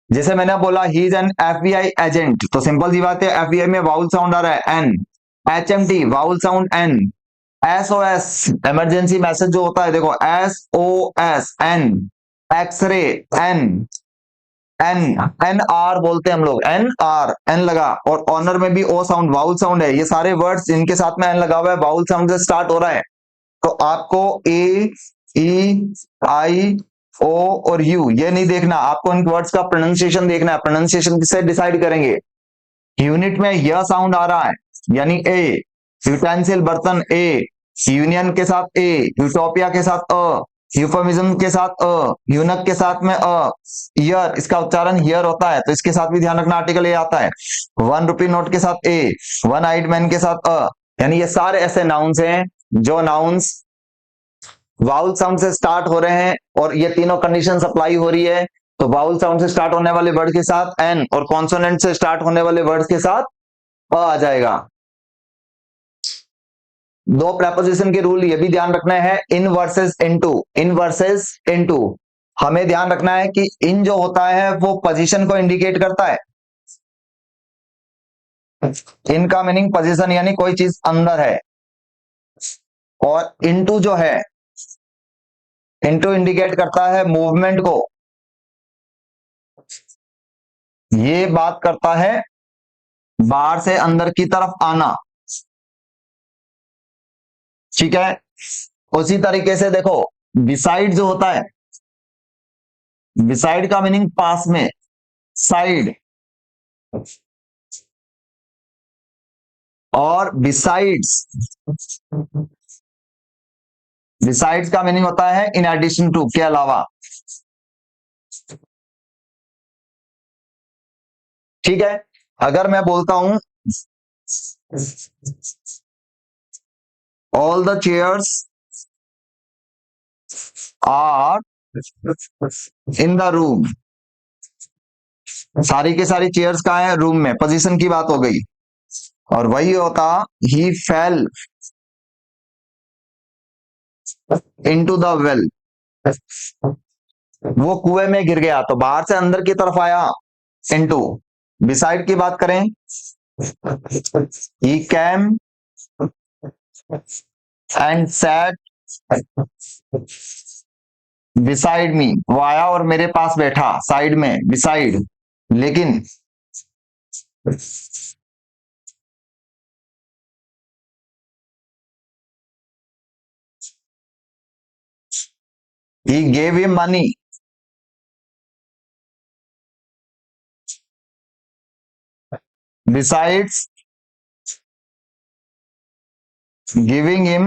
जैसे मैंने बोला he is an FBI agent, तो सिंपल सी बात है, एफबीआई में वाउल साउंड आ रहा है an, HMT vowel sound an, SOS emergency message जो होता है, देखो S O S an, X-ray an, an, an R बोलते हैं हम लोग, एन आर, एन लगा, और ऑनर में भी ओ साउंड, वाउल साउंड है, ये सारे वर्ड्स जिनके साथ में एन लगा हुआ है वाउल साउंड से स्टार्ट हो रहा है, तो आपको ए, ई, आई, ओ और यू ये नहीं देखना, आपको इन वर्ड्स का प्रोनाउंसिएशन देखना है, प्रोनाउंसिएशन से डिसाइड करेंगे। यूनिट में यह साउंड आ रहा है यानी ए, यूटेंसिल बर्तन ए, यूनियन के साथ ए, यूटोपिया के साथ अ, यूफेमिज्म के साथ अ, यूनक के साथ में अ, ईयर इसका उच्चारण हियर होता है, तो इसके साथ भी ध्यान रखना आर्टिकल ए आता है। 1 रुपी नोट के साथ ए, वन आइड मैन के साथ अ, यानी ये सारे ऐसे नाउन्स हैं जो नाउन्स वाउल साउंड से स्टार्ट हो रहे हैं और ये तीनों कंडीशन अप्लाई हो रही है, तो वाउल साउंड से स्टार्ट होने वाले वर्ड के साथ एन और कॉन्सोनेंट से स्टार्ट होने वाले वर्ड के साथ अ आ जाएगा। दो प्रेपोजिशन के रूल ये भी ध्यान रखना है, इन वर्सेस इनटू, इन वर्सेस इनटू। हमें ध्यान रखना है कि इन जो होता है वो पोजीशन को इंडिकेट करता है, इनका मीनिंग पोजीशन यानी कोई चीज अंदर है, और इनटू जो है, इनटू इंडिकेट करता है मूवमेंट को, ये बात करता है बाहर से अंदर की तरफ आना। ठीक है, उसी तरीके से देखो बिसाइड जो होता है, बिसाइड का मीनिंग पास में, साइड, और बिसाइड्स, बिसाइड्स का मीनिंग होता है इन एडिशन टू, के अलावा। ठीक है, अगर मैं बोलता हूं all the chairs are in the room, सारी के सारी चेयर्स कहाँ है, रूम में, पोजीशन की बात हो गई। और वही होता ही फेल इनटू द वेल, वो कुएं में गिर गया, तो बाहर से अंदर की तरफ आया, इनटू। बिसाइड की बात करें, ही cam and set beside me, वो आया और मेरे पास बैठा, साइड में, बिसाइड। लेकिन he gave him money, besides giving him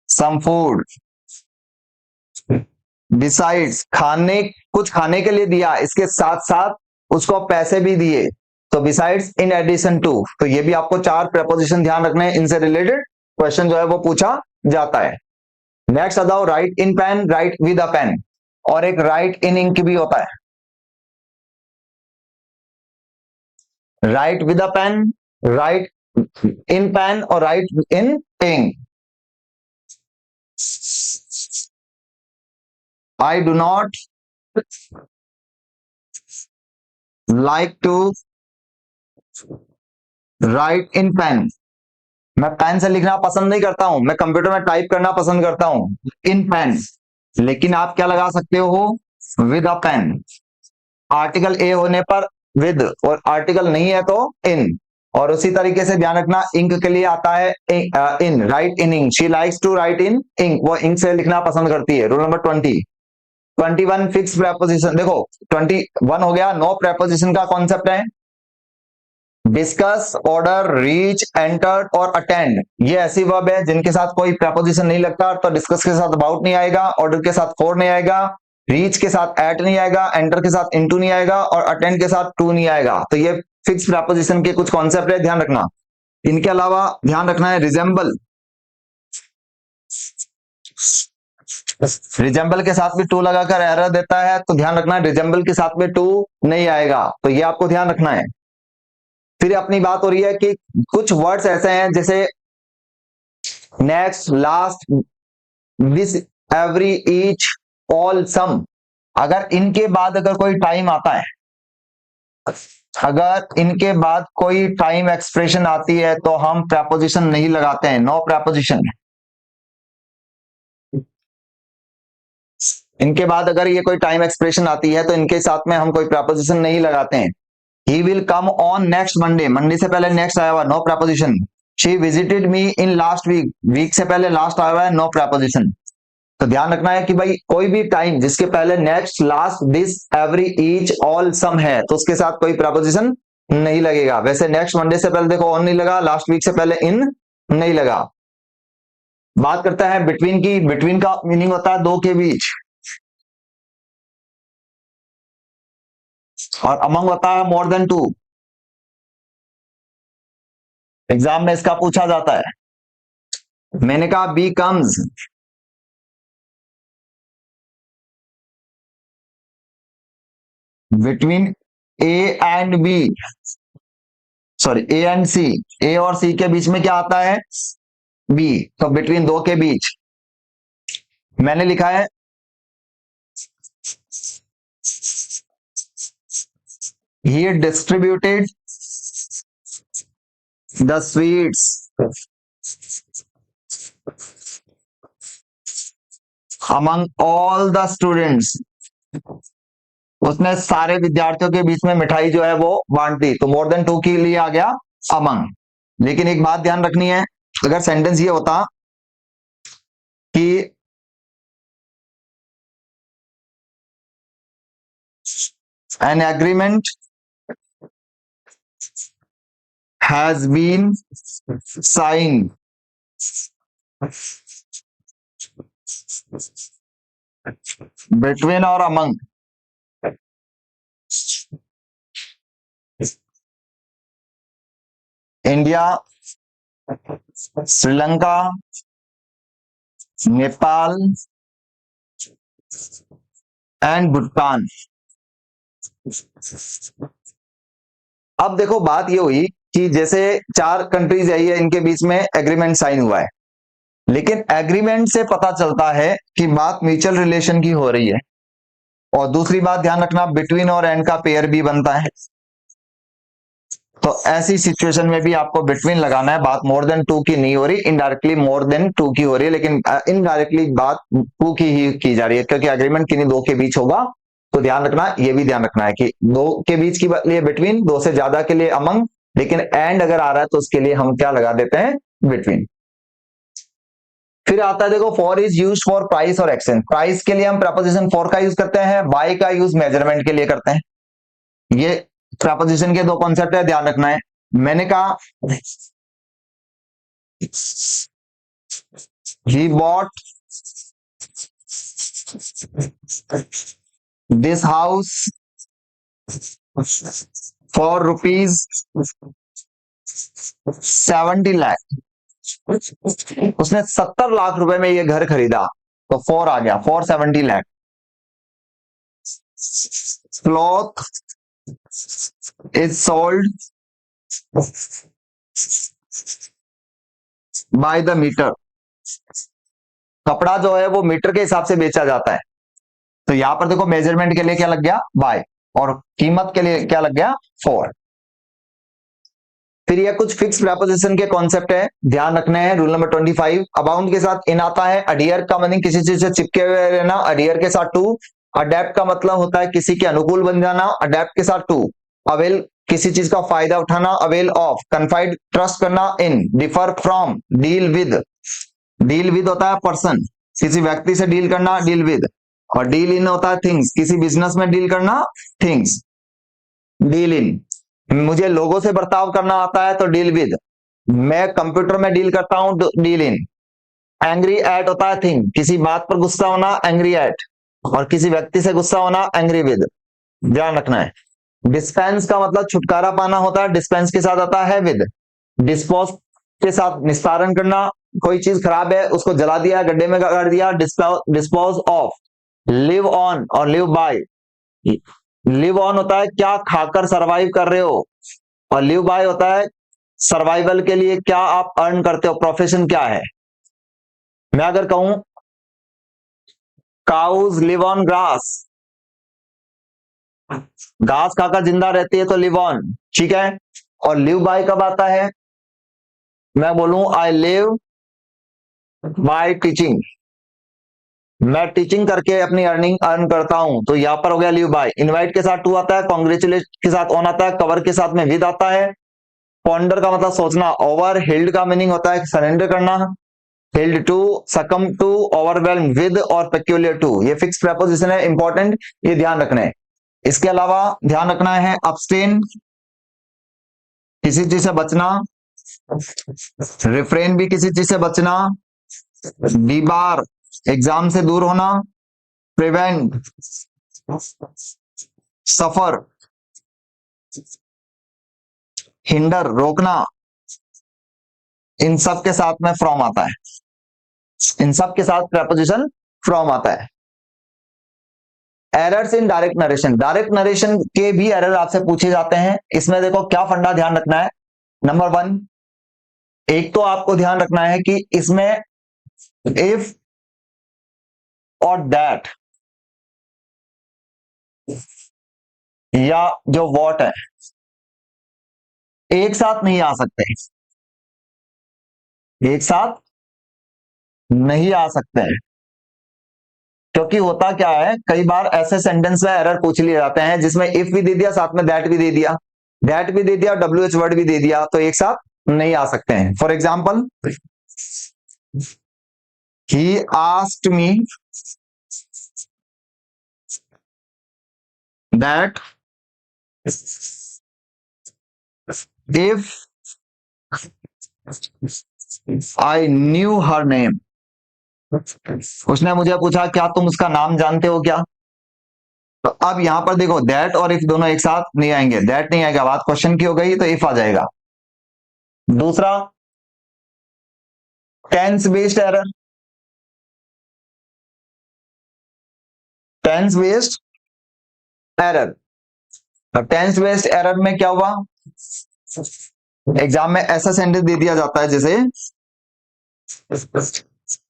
some food, besides खाने, कुछ खाने के लिए दिया, इसके साथ साथ उसको पैसे भी दिए, तो besides in addition to, तो ये भी आपको चार प्रपोजिशन ध्यान रखने हैं, इनसे रिलेटेड क्वेश्चन जो है वो पूछा जाता है। नेक्स्ट आ जाओ, write in pen, write with a pen, और एक राइट इन इंक भी होता है। Write with a pen, write in pen, और write in ink. I do not like to write in pen, मैं पेन से लिखना पसंद नहीं करता हूं, मैं कंप्यूटर में टाइप करना पसंद करता हूं, इन पेन। लेकिन आप क्या लगा सकते हो, with a pen. Article a होने पर विद, और आर्टिकल नहीं है तो इन। और उसी तरीके से ध्यान रखना, इंक के लिए आता है in, write in ink, she likes to write in ink, वो इंक से लिखना पसंद करती है। Rule number 20। 21 फिक्स प्रेपोजिशन, देखो 21 हो गया, नो प्रेपोजिशन का कॉन्सेप्ट है। डिस्कस, ऑर्डर, रीच, एंटर और अटेंड, ये ऐसी वर्ब है जिनके साथ कोई प्रेपोजिशन नहीं लगता, तो डिस्कस के साथ अबाउट नहीं आएगा, ऑर्डर के साथ फॉर नहीं आएगा, रीच के साथ एट नहीं आएगा, एंटर के साथ इनटू नहीं आएगा, और अटेंड के साथ टू नहीं आएगा। तो ये फिक्स प्रेपोजिशन के कुछ कॉन्सेप्ट है, ध्यान रखना। इनके अलावा ध्यान रखना है रिजेंबल, रिजेंबल के साथ भी टू लगाकर एरर देता है, तो ध्यान रखना है रिजेंबल के साथ में टू नहीं आएगा, तो ये आपको ध्यान रखना है। फिर अपनी बात हो रही है कि कुछ वर्ड्स ऐसे हैं जैसे next, last, this, every, each, all, some, अगर इनके बाद अगर कोई टाइम आता है, अगर इनके बाद कोई टाइम एक्सप्रेशन आती है तो हम प्रेपोजिशन नहीं लगाते हैं, नो प्रेपोजिशन। इनके बाद अगर ये कोई टाइम एक्सप्रेशन आती है तो इनके साथ में हम कोई प्रेपोजिशन नहीं लगाते हैं। He will come on next Monday, Monday से पहले नेक्स्ट आया हुआ, no preposition. She visited me in last week, week से पहले लास्ट आया हुआ है, नो प्रेपोजिशन। तो ध्यान रखना है कि भाई कोई भी टाइम जिसके पहले next, last, this, every, each, all, some है तो उसके साथ कोई प्रेपोजिशन नहीं लगेगा। वैसे नेक्स्ट मंडे से पहले देखो ऑन नहीं लगा, लास्ट वीक से पहले इन नहीं लगा। बात करता है बिटवीन की, बिटवीन का मीनिंग होता है दो के बीच, और अमंग होता है मोर देन टू। एग्जाम में इसका पूछा जाता है। मैंने कहा B comes between A and B, sorry A and C, A और सी के बीच में क्या आता है, बी, तो बिटवीन दो के बीच मैंने लिखा है he distributed the sweets among all the students, उसने सारे विद्यार्थियों के बीच में मिठाई जो है वो बांट दी, तो मोर देन टू के लिए आ गया अमंग। लेकिन एक बात ध्यान रखनी है, अगर सेंटेंस ये होता कि an agreement has been signed between or among India, Sri Lanka, Nepal and Bhutan. अब देखो बात ये हुई कि जैसे चार कंट्रीज आई है, इनके बीच में एग्रीमेंट साइन हुआ है, लेकिन एग्रीमेंट से पता चलता है कि बात म्यूचुअल रिलेशन की हो रही है। और दूसरी बात ध्यान रखना, बिटवीन और एंड का पेयर भी बनता है, तो ऐसी सिचुएशन में भी आपको बिटवीन लगाना है। बात मोर देन टू की नहीं हो रही, इनडायरेक्टली मोर देन टू की हो रही है, लेकिन इनडायरेक्टली बात टू की ही की जा रही है, क्योंकि एग्रीमेंट किन्हीं दो के बीच होगा। तो ध्यान रखना, ये भी ध्यान रखना है कि दो के बीच की लिए बिटवीन, दो से ज्यादा के लिए अमंग, लेकिन एंड अगर आ रहा है तो उसके लिए हम क्या लगा देते हैं, बिटवीन। फिर आता है देखो, for is use for price और एक्सचेंज। प्राइस के लिए हम प्रपोजिशन फॉर का यूज करते हैं, बाय का यूज मेजरमेंट के लिए करते हैं। ये प्रपोजिशन के दो कॉन्सेप्ट है, ध्यान रखना है। मैंने कहा he bought this house for rupees 70 lakh, उसने 70 लाख रुपए में ये घर खरीदा, तो फॉर आ गया, for 70 lakh. Cloth is sold by the metre, कपड़ा जो है वो मीटर के हिसाब से बेचा जाता है। तो यहां पर देखो मेजरमेंट के लिए क्या लग गया, बाय, और कीमत के लिए क्या लग गया, फॉर। फिर ये कुछ फिक्स प्रपोजिशन के कॉन्सेप्ट है, ध्यान रखने हैं। रूल नंबर 25, अबाउंड के साथ इन आता है। अडियर का मीनिंग किसी चीज से चिपके हुए रहना, अडियर के साथ टू। अडेप्ट का मतलब होता है किसी के अनुकूल बन जाना, अडेप्ट के साथ टू। अवेल किसी चीज का फायदा उठाना, अवेल ऑफ। कन्फाइड ट्रस्ट करना, in. Differ from, deal with. Deal with होता है पर्सन, किसी व्यक्ति से डील करना, डील विद। और डील इन होता है थिंग्स, किसी बिजनेस में डील करना, थिंग्स, डील इन। मुझे लोगों से बर्ताव करना आता है तो डील विद। मैं कंप्यूटर में डील करता हूं तो डील इन। एंग्री एट होता है थिंग, किसी बात पर गुस्सा होना, एंग्री एट। और किसी व्यक्ति से गुस्सा होना, एंग्री विद, ध्यान रखना है। डिस्पेंस का मतलब छुटकारा पाना होता है, डिस्पेंस के साथ आता है विद। डिस्पोज के साथ निस्तारण करना, कोई चीज खराब है उसको जला दिया, गड्ढे में गाड़ दिया, डिस्पोज ऑफ। लिव ऑन और लिव बाय। लिव ऑन होता है क्या खाकर सरवाइव कर रहे हो, और लिव बाय होता है सर्वाइवल के लिए क्या आप अर्न करते हो, प्रोफेशन क्या है। मैं अगर कहूं काउज लिव ऑन ग्रास, घास खाकर जिंदा रहती है तो लिव ऑन, ठीक है। और लिव बाय कब आता है, मैं बोलूं आई लिव बाय टीचिंग, मैं टीचिंग करके अपनी अर्निंग अर्न करता हूं, तो यहां पर हो गया लिव बाय। इनवाइट के साथ टू आता है, कॉन्ग्रेचुलेट के साथ ऑन आता है, कवर के साथ में विद आता है। पॉन्डर का मतलब सोचना, ओवर। हिल्ड का मीनिंग होता है सरेंडर करना, yield to, succumb to, overwhelm with और पेक्यूलियर टू। ये फिक्स प्रेपोजिशन है, इंपॉर्टेंट, ये ध्यान रखना है। इसके अलावा ध्यान रखना है अब्सटेन, किसी चीज से बचना, रिफ्रेन भी किसी चीज से बचना, डीबार एग्जाम से दूर होना, प्रिवेंट सफर, हिंडर रोकना, इन सब के साथ में फ्रॉम आता है। इन सब के साथ preposition from आता है। एरर्स इन डायरेक्ट नरेशन के भी एरर आपसे पूछे जाते हैं। इसमें देखो क्या फंडा ध्यान रखना है। नंबर वन, एक तो आपको ध्यान रखना है कि इसमें इफ और दैट या जो वॉट है एक साथ नहीं आ सकते, एक साथ नहीं आ सकते हैं। क्योंकि होता क्या है, कई बार ऐसे सेंटेंस में एरर पूछ लिए जाते हैं जिसमें इफ भी दे दिया, साथ में दैट भी दे दिया, दैट भी दे दिया, डब्ल्यू एच वर्ड भी दे दिया, तो एक साथ नहीं आ सकते हैं। For example, he asked me that if I knew her name, उसने मुझे पूछा क्या तुम उसका नाम जानते हो क्या। तो अब यहां पर देखो दैट और इफ दोनों एक साथ नहीं आएंगे, दैट नहीं आएगा, बात क्वेश्चन की हो गई, तो इफ आ जाएगा। दूसरा, tense based error, tense based error. अब टेंस बेस्ड एरर में क्या हुआ, एग्जाम में ऐसा सेंटेंस दे दिया जाता है जैसे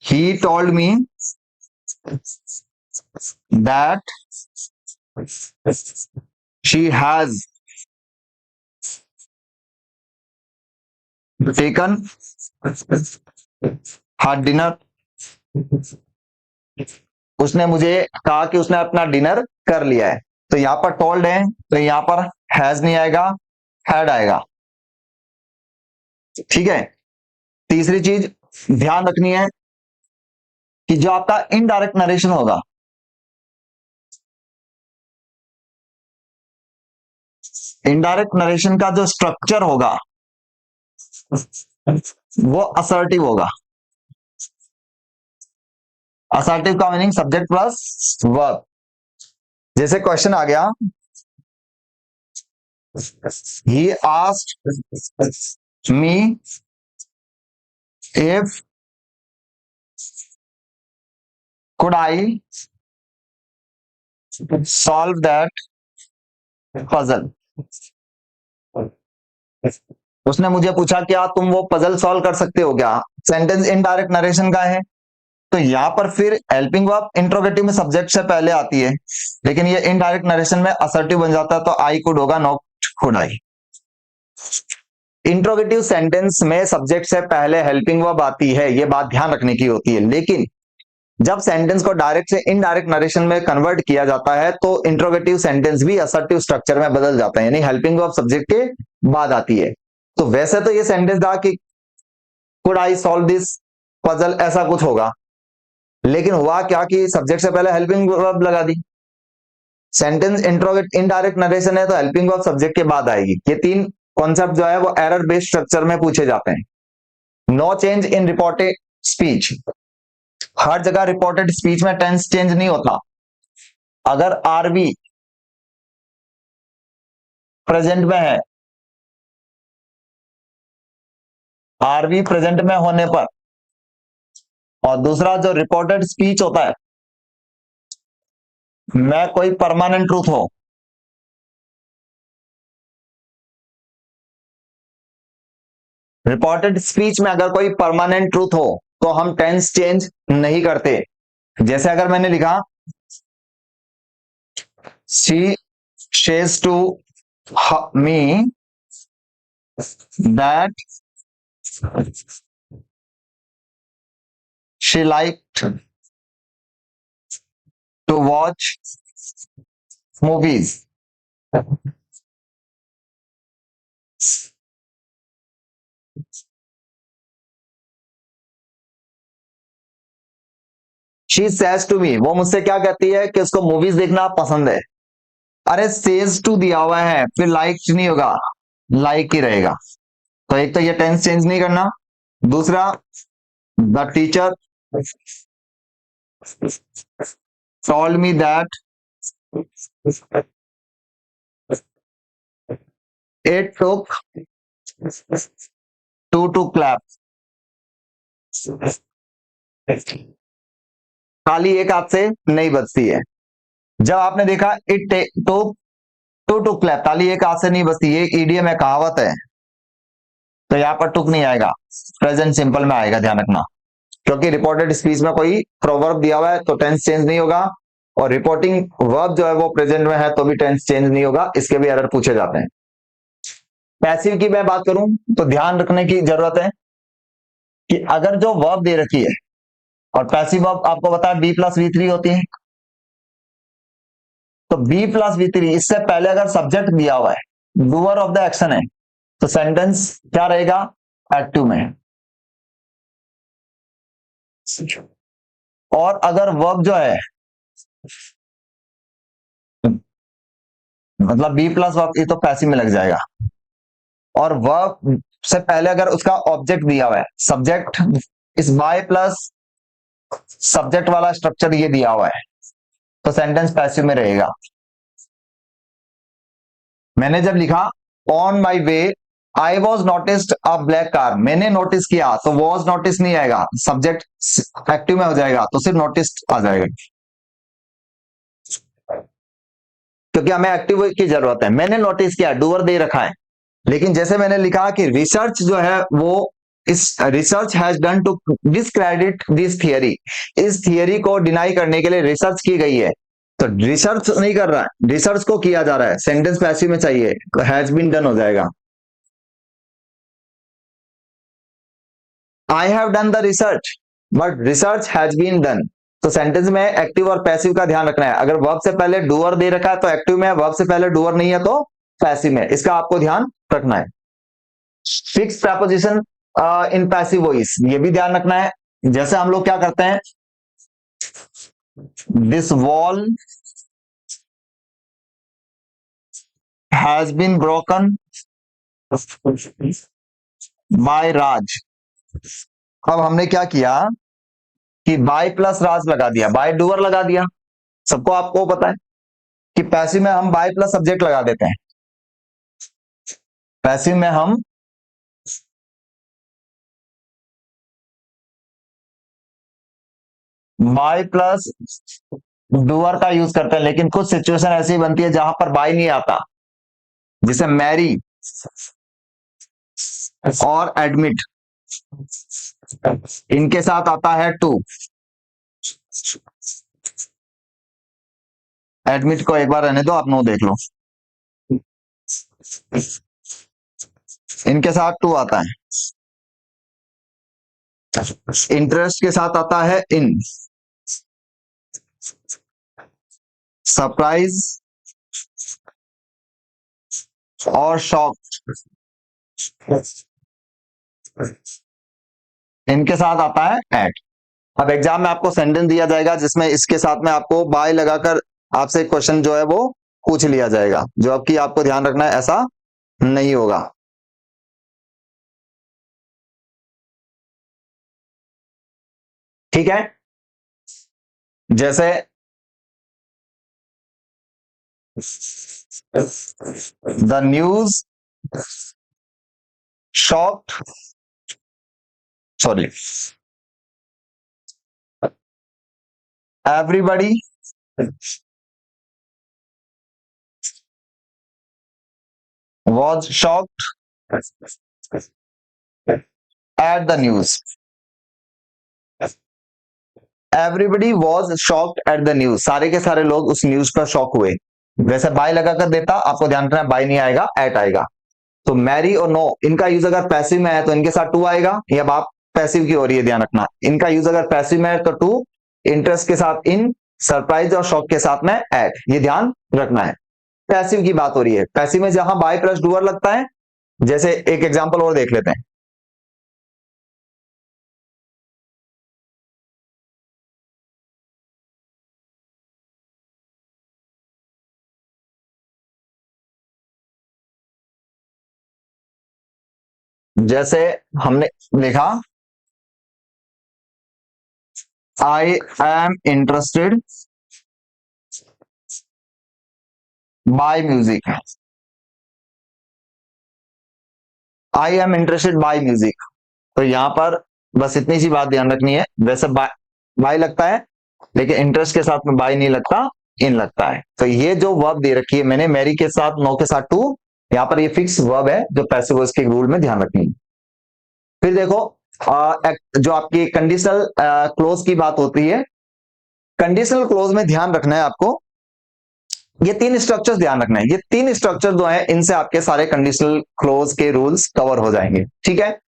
he told me that she has taken her dinner, उसने मुझे कहा कि उसने अपना डिनर कर लिया है। तो यहां पर टोल्ड है, तो यहां पर हैज नहीं आएगा, हैड आएगा। ठीक है। तीसरी चीज ध्यान रखनी है कि जो आपका इनडायरेक्ट नरेशन होगा, इनडायरेक्ट नरेशन का जो स्ट्रक्चर होगा वो असर्टिव होगा। असर्टिव का मीनिंग सब्जेक्ट प्लस वर्ब। जैसे क्वेश्चन आ गया, he asked me if could I solve that puzzle, उसने मुझे पूछा क्या तुम वो पजल सॉल्व कर सकते हो क्या। सेंटेंस इनडायरेक्ट नरेशन का है, तो यहां पर फिर हेल्पिंग वर्ब इंट्रोगेटिव में सब्जेक्ट से पहले आती है, लेकिन ये इनडायरेक्ट नरेशन में असर्टिव बन जाता है, तो आई कुड होगा, not could I. Interrogative sentence में सब्जेक्ट से पहले हेल्पिंग वर्ब आती है, ये बात ध्यान रखने की होती है। लेकिन जब सेंटेंस को डायरेक्ट से इनडायरेक्ट नरेशन में कन्वर्ट किया जाता है तो इंट्रोगेटिव सेंटेंस भी असर्टिव स्ट्रक्चर में बदल जाता है, यानी हेल्पिंग वर्ब सब्जेक्ट के बाद आती है। तो वैसे तो ये सेंटेंस था कि could I solve this puzzle, ऐसा कुछ होगा, लेकिन हुआ क्या कि सब्जेक्ट से पहले हेल्पिंग वर्ब लगा दी। सेंटेंस इंट्रोगेट इनडायरेक्ट नरेशन है तो हेल्पिंग वर्ब सब्जेक्ट के बाद आएगी। ये तीन कॉन्सेप्ट जो है वो एरर बेस्ड स्ट्रक्चर में पूछे जाते हैं। No change in reported speech, हर जगह रिपोर्टेड स्पीच में टेंस चेंज नहीं होता। अगर आरबी प्रेजेंट में है, आरबी प्रेजेंट में होने पर, और दूसरा जो रिपोर्टेड स्पीच होता है में कोई परमानेंट ट्रूथ हो, रिपोर्टेड स्पीच में अगर कोई परमानेंट ट्रूथ हो तो हम टेंस चेंज नहीं करते। जैसे अगर मैंने लिखा she says to me that she like to watch movies, she says to me, वो मुझसे क्या कहती है कि उसको मूवीज देखना पसंद है। अरे सेज टू दिया हुआ है, फिर लाइक नहीं होगा, लाइक ही रहेगा। तो एक तो ये टेंस चेंज नहीं करना। दूसरा, the teacher told me that it took to clap, ताली एक हाथ से नहीं बजती है। जब आपने देखा इट टू क्लैप, ताली एक हाथ से नहीं बजती, ये एक ईडीएम है, कहावत है, तो यहां पर टुक नहीं आएगा, प्रेजेंट सिंपल में आएगा, ध्यान रखना। क्योंकि रिपोर्टेड स्पीच में कोई प्रोवर्ब दिया हुआ है तो टेंस चेंज नहीं होगा, और रिपोर्टिंग वर्ब जो है वो प्रेजेंट में है तो भी टेंस चेंज नहीं होगा, इसके भी एरर पूछे जाते हैं। पैसिव की मैं बात करूं तो ध्यान रखने की जरूरत है कि अगर जो वर्ब दे रखी है, और पैसिव वर्ब आपको पता है बी प्लस वी थ्री होती है, तो बी प्लस वी थ्री, इससे पहले अगर सब्जेक्ट दिया हुआ है, डूअर ऑफ द एक्शन है, तो सेंटेंस क्या रहेगा, एक्टिव में। और अगर वर्ब जो है, मतलब बी प्लस वर्ब, ये तो पैसिव में लग जाएगा, और वर्ब से पहले अगर उसका ऑब्जेक्ट दिया हुआ है, सब्जेक्ट, इस बाय प्लस सब्जेक्ट वाला स्ट्रक्चर ये दिया हुआ है, तो सेंटेंस पैसिव में रहेगा। मैंने जब लिखा on my way I was noticed a black car, मैंने नोटिस किया, तो वॉज नोटिस नहीं आएगा, सब्जेक्ट एक्टिव में हो जाएगा, तो सिर्फ नोटिस्ड आ जाएगा, क्योंकि हमें एक्टिव की जरूरत है। मैंने नोटिस किया, डूअर दे रखा है, लेकिन जैसे मैंने लिखा कि रिसर्च जो है वो, इस research has done to discredit this theory, इस थियरी को डिनाई करने के लिए रिसर्च की गई है, तो रिसर्च नहीं कर रहा है, रिसर्च को किया जा रहा है, सेंटेंस पैसिव में चाहिए, तो हैज बीन डन हो जाएगा। I have done the research but research has been done, तो सेंटेंस में एक्टिव और पैसिव का ध्यान रखना है। अगर वर्ब से पहले डूअर दे रखा है तो एक्टिव में है, वर्ब से पहले डूअर नहीं है तो पैसिव में, इसका आपको ध्यान रखना है। Fix preposition in passive voice, ये भी ध्यान रखना है। जैसे हम लोग क्या करते हैं, this wall has been broken by Raj. अब हमने क्या किया कि बाय प्लस राज लगा दिया, बाय डूअर लगा दिया, सबको आपको पता है कि पैसिव में हम बाय प्लस सब्जेक्ट लगा देते हैं, पैसिव में हम बाय प्लस डूअर का यूज करते हैं, लेकिन कुछ सिचुएशन ऐसी बनती है जहां पर बाय नहीं आता, जैसे मैरी और एडमिट, इनके साथ आता है टू। एडमिट को एक बार रहने दो, आप नो देख लो, इनके साथ टू आता है। इंटरेस्ट के साथ आता है इन, सरप्राइज और शॉक, इनके साथ आता है एट। अब एग्जाम में आपको सेंटेंस दिया जाएगा जिसमें इसके साथ में आपको बाय लगाकर आपसे क्वेश्चन जो है वो पूछ लिया जाएगा, जो आपकी आपको ध्यान रखना है ऐसा नहीं होगा। ठीक है, जैसे the news shocked, sorry, everybody was shocked at the news, everybody was shocked at the news, सारे के सारे लोग उस न्यूज पर शॉक हुए। वैसे बाय लगाकर देता, आपको ध्यान रखना है बाय नहीं आएगा, एट आएगा। तो मैरी और नो, इनका यूज अगर पैसिव में है तो इनके साथ टू आएगा, या बात पैसिव की हो रही है, ध्यान रखना, इनका यूज अगर पैसिव में है तो टू, इंटरेस्ट के साथ इन, सरप्राइज और शॉक के साथ में एट, ये ध्यान रखना है। पैसिव की बात हो रही है, पैसिव में जहां बाय प्लस डूअर लगता है, जैसे एक एग्जांपल और देख लेते हैं। जैसे हमने लिखा I am interested by music, I am interested by music, तो यहां पर बस इतनी सी बात ध्यान रखनी है। वैसे बाय लगता है, लेकिन इंटरेस्ट के साथ में बाय नहीं लगता, इन लगता है। तो ये जो वर्ब दे रखी है मैंने, मैरी के साथ नो के साथ टू, यहाँ पर ये फिक्स वर्ब है जो पैसिव वॉइस के रूल में ध्यान रखनी है। फिर देखो जो आपकी कंडीशनल क्लोज की बात होती है, कंडीशनल क्लोज में ध्यान रखना है आपको, ये तीन स्ट्रक्चर्स ध्यान रखना है। ये तीन स्ट्रक्चर जो है इनसे आपके सारे कंडीशनल क्लोज के रूल्स कवर हो जाएंगे। ठीक है,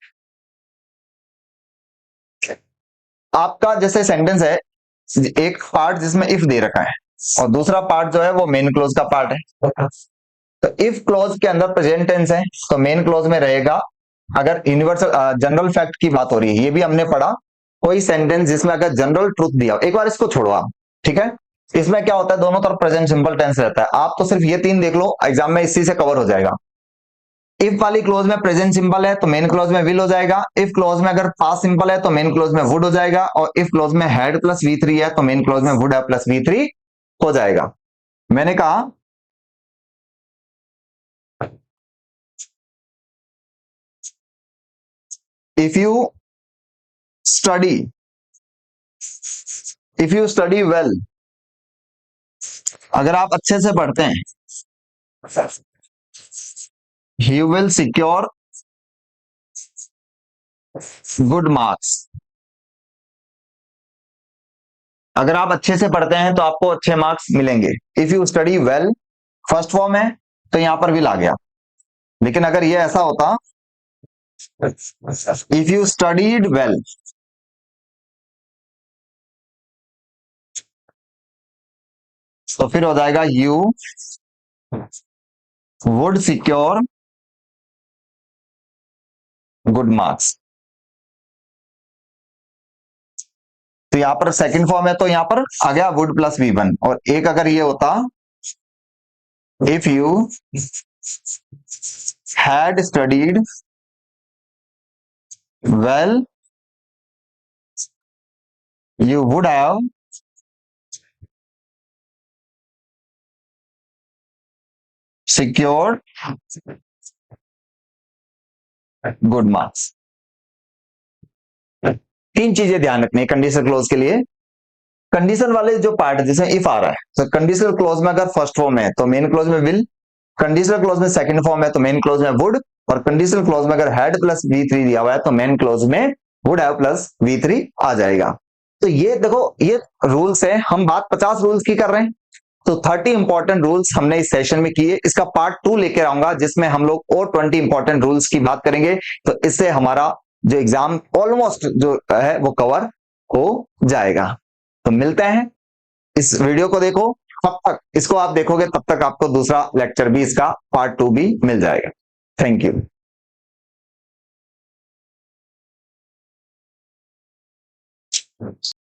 आपका जैसे सेंटेंस है, एक पार्ट जिसमें इफ दे रखा है और दूसरा पार्ट जो है वो मेन क्लोज का पार्ट है। तो इफ क्लोज के अंदर प्रेजेंट टेंस है तो मेन क्लोज में रहेगा। अगर यूनिवर्सल जनरल फैक्ट की बात हो रही है, ये भी हमने पढ़ा, कोई सेंटेंस जिसमें अगर जनरल ट्रूथ दिया, एक बार इसको छोड़ो आप, ठीक है, इसमें क्या होता है, दोनों तरफ प्रेजेंट सिंपल टेंस रहता है। आप तो सिर्फ ये तीन देख लो, एग्जाम में इसी से कवर हो जाएगा। इफ वाली क्लोज में प्रेजेंट सिंपल है तो मेन क्लोज में विल हो जाएगा। इफ क्लोज में अगर पास्ट सिंपल है तो मेन क्लोज में वुड हो जाएगा। और इफ क्लोज में हैड प्लस V3 है तो मेन क्लोज में वुड है प्लस V3 हो जाएगा। मैंने कहा if you study, if you study well, अगर आप अच्छे से पढ़ते हैं, you will secure good marks. अगर आप अच्छे से पढ़ते हैं तो आपको अच्छे मार्क्स मिलेंगे। If you study well first form है तो यहां पर विल आ गया। लेकिन अगर ये ऐसा होता, इफ यू स्टडीड वेल, तो फिर हो जाएगा you would secure good marks. तो यहां पर सेकंड फॉर्म है तो यहां पर आ गया वुड प्लस V1। और एक अगर ये होता, if you had studied well you would have secure good marks. तीन चीजें ध्यान रखनी है कंडीशनल क्लोज के लिए। कंडीशन वाले जो पार्ट जैसे इफ आ रहा है, तो कंडीशनल क्लोज में अगर फर्स्ट फॉर्म है तो मेन क्लोज में विल, कंडीशनल क्लोज में सेकंड फॉर्म है तो मेन क्लोज में वुड, और कंडीशनल क्लोज में अगर हैड प्लस V3 दिया हुआ है तो मेन क्लोज में वुड हैव प्लस V3 आ जाएगा। तो ये देखो, ये रूल्स है। हम बात 50 रूल्स की कर रहे हैं, तो 30 इंपॉर्टेंट रूल्स हमने इस सेशन में किए। इसका पार्ट 2 लेकर आऊंगा जिसमें हम लोग और 20 इंपॉर्टेंट रूल्स की बात करेंगे। तो इससे हमारा जो एग्जाम ऑलमोस्ट जो है वो कवर हो जाएगा। तो मिलते हैं, इस वीडियो को देखो, तब तक इसको आप देखोगे तब तक आपको दूसरा लेक्चर भी, इसका पार्ट 2 भी मिल जाएगा। Thank you.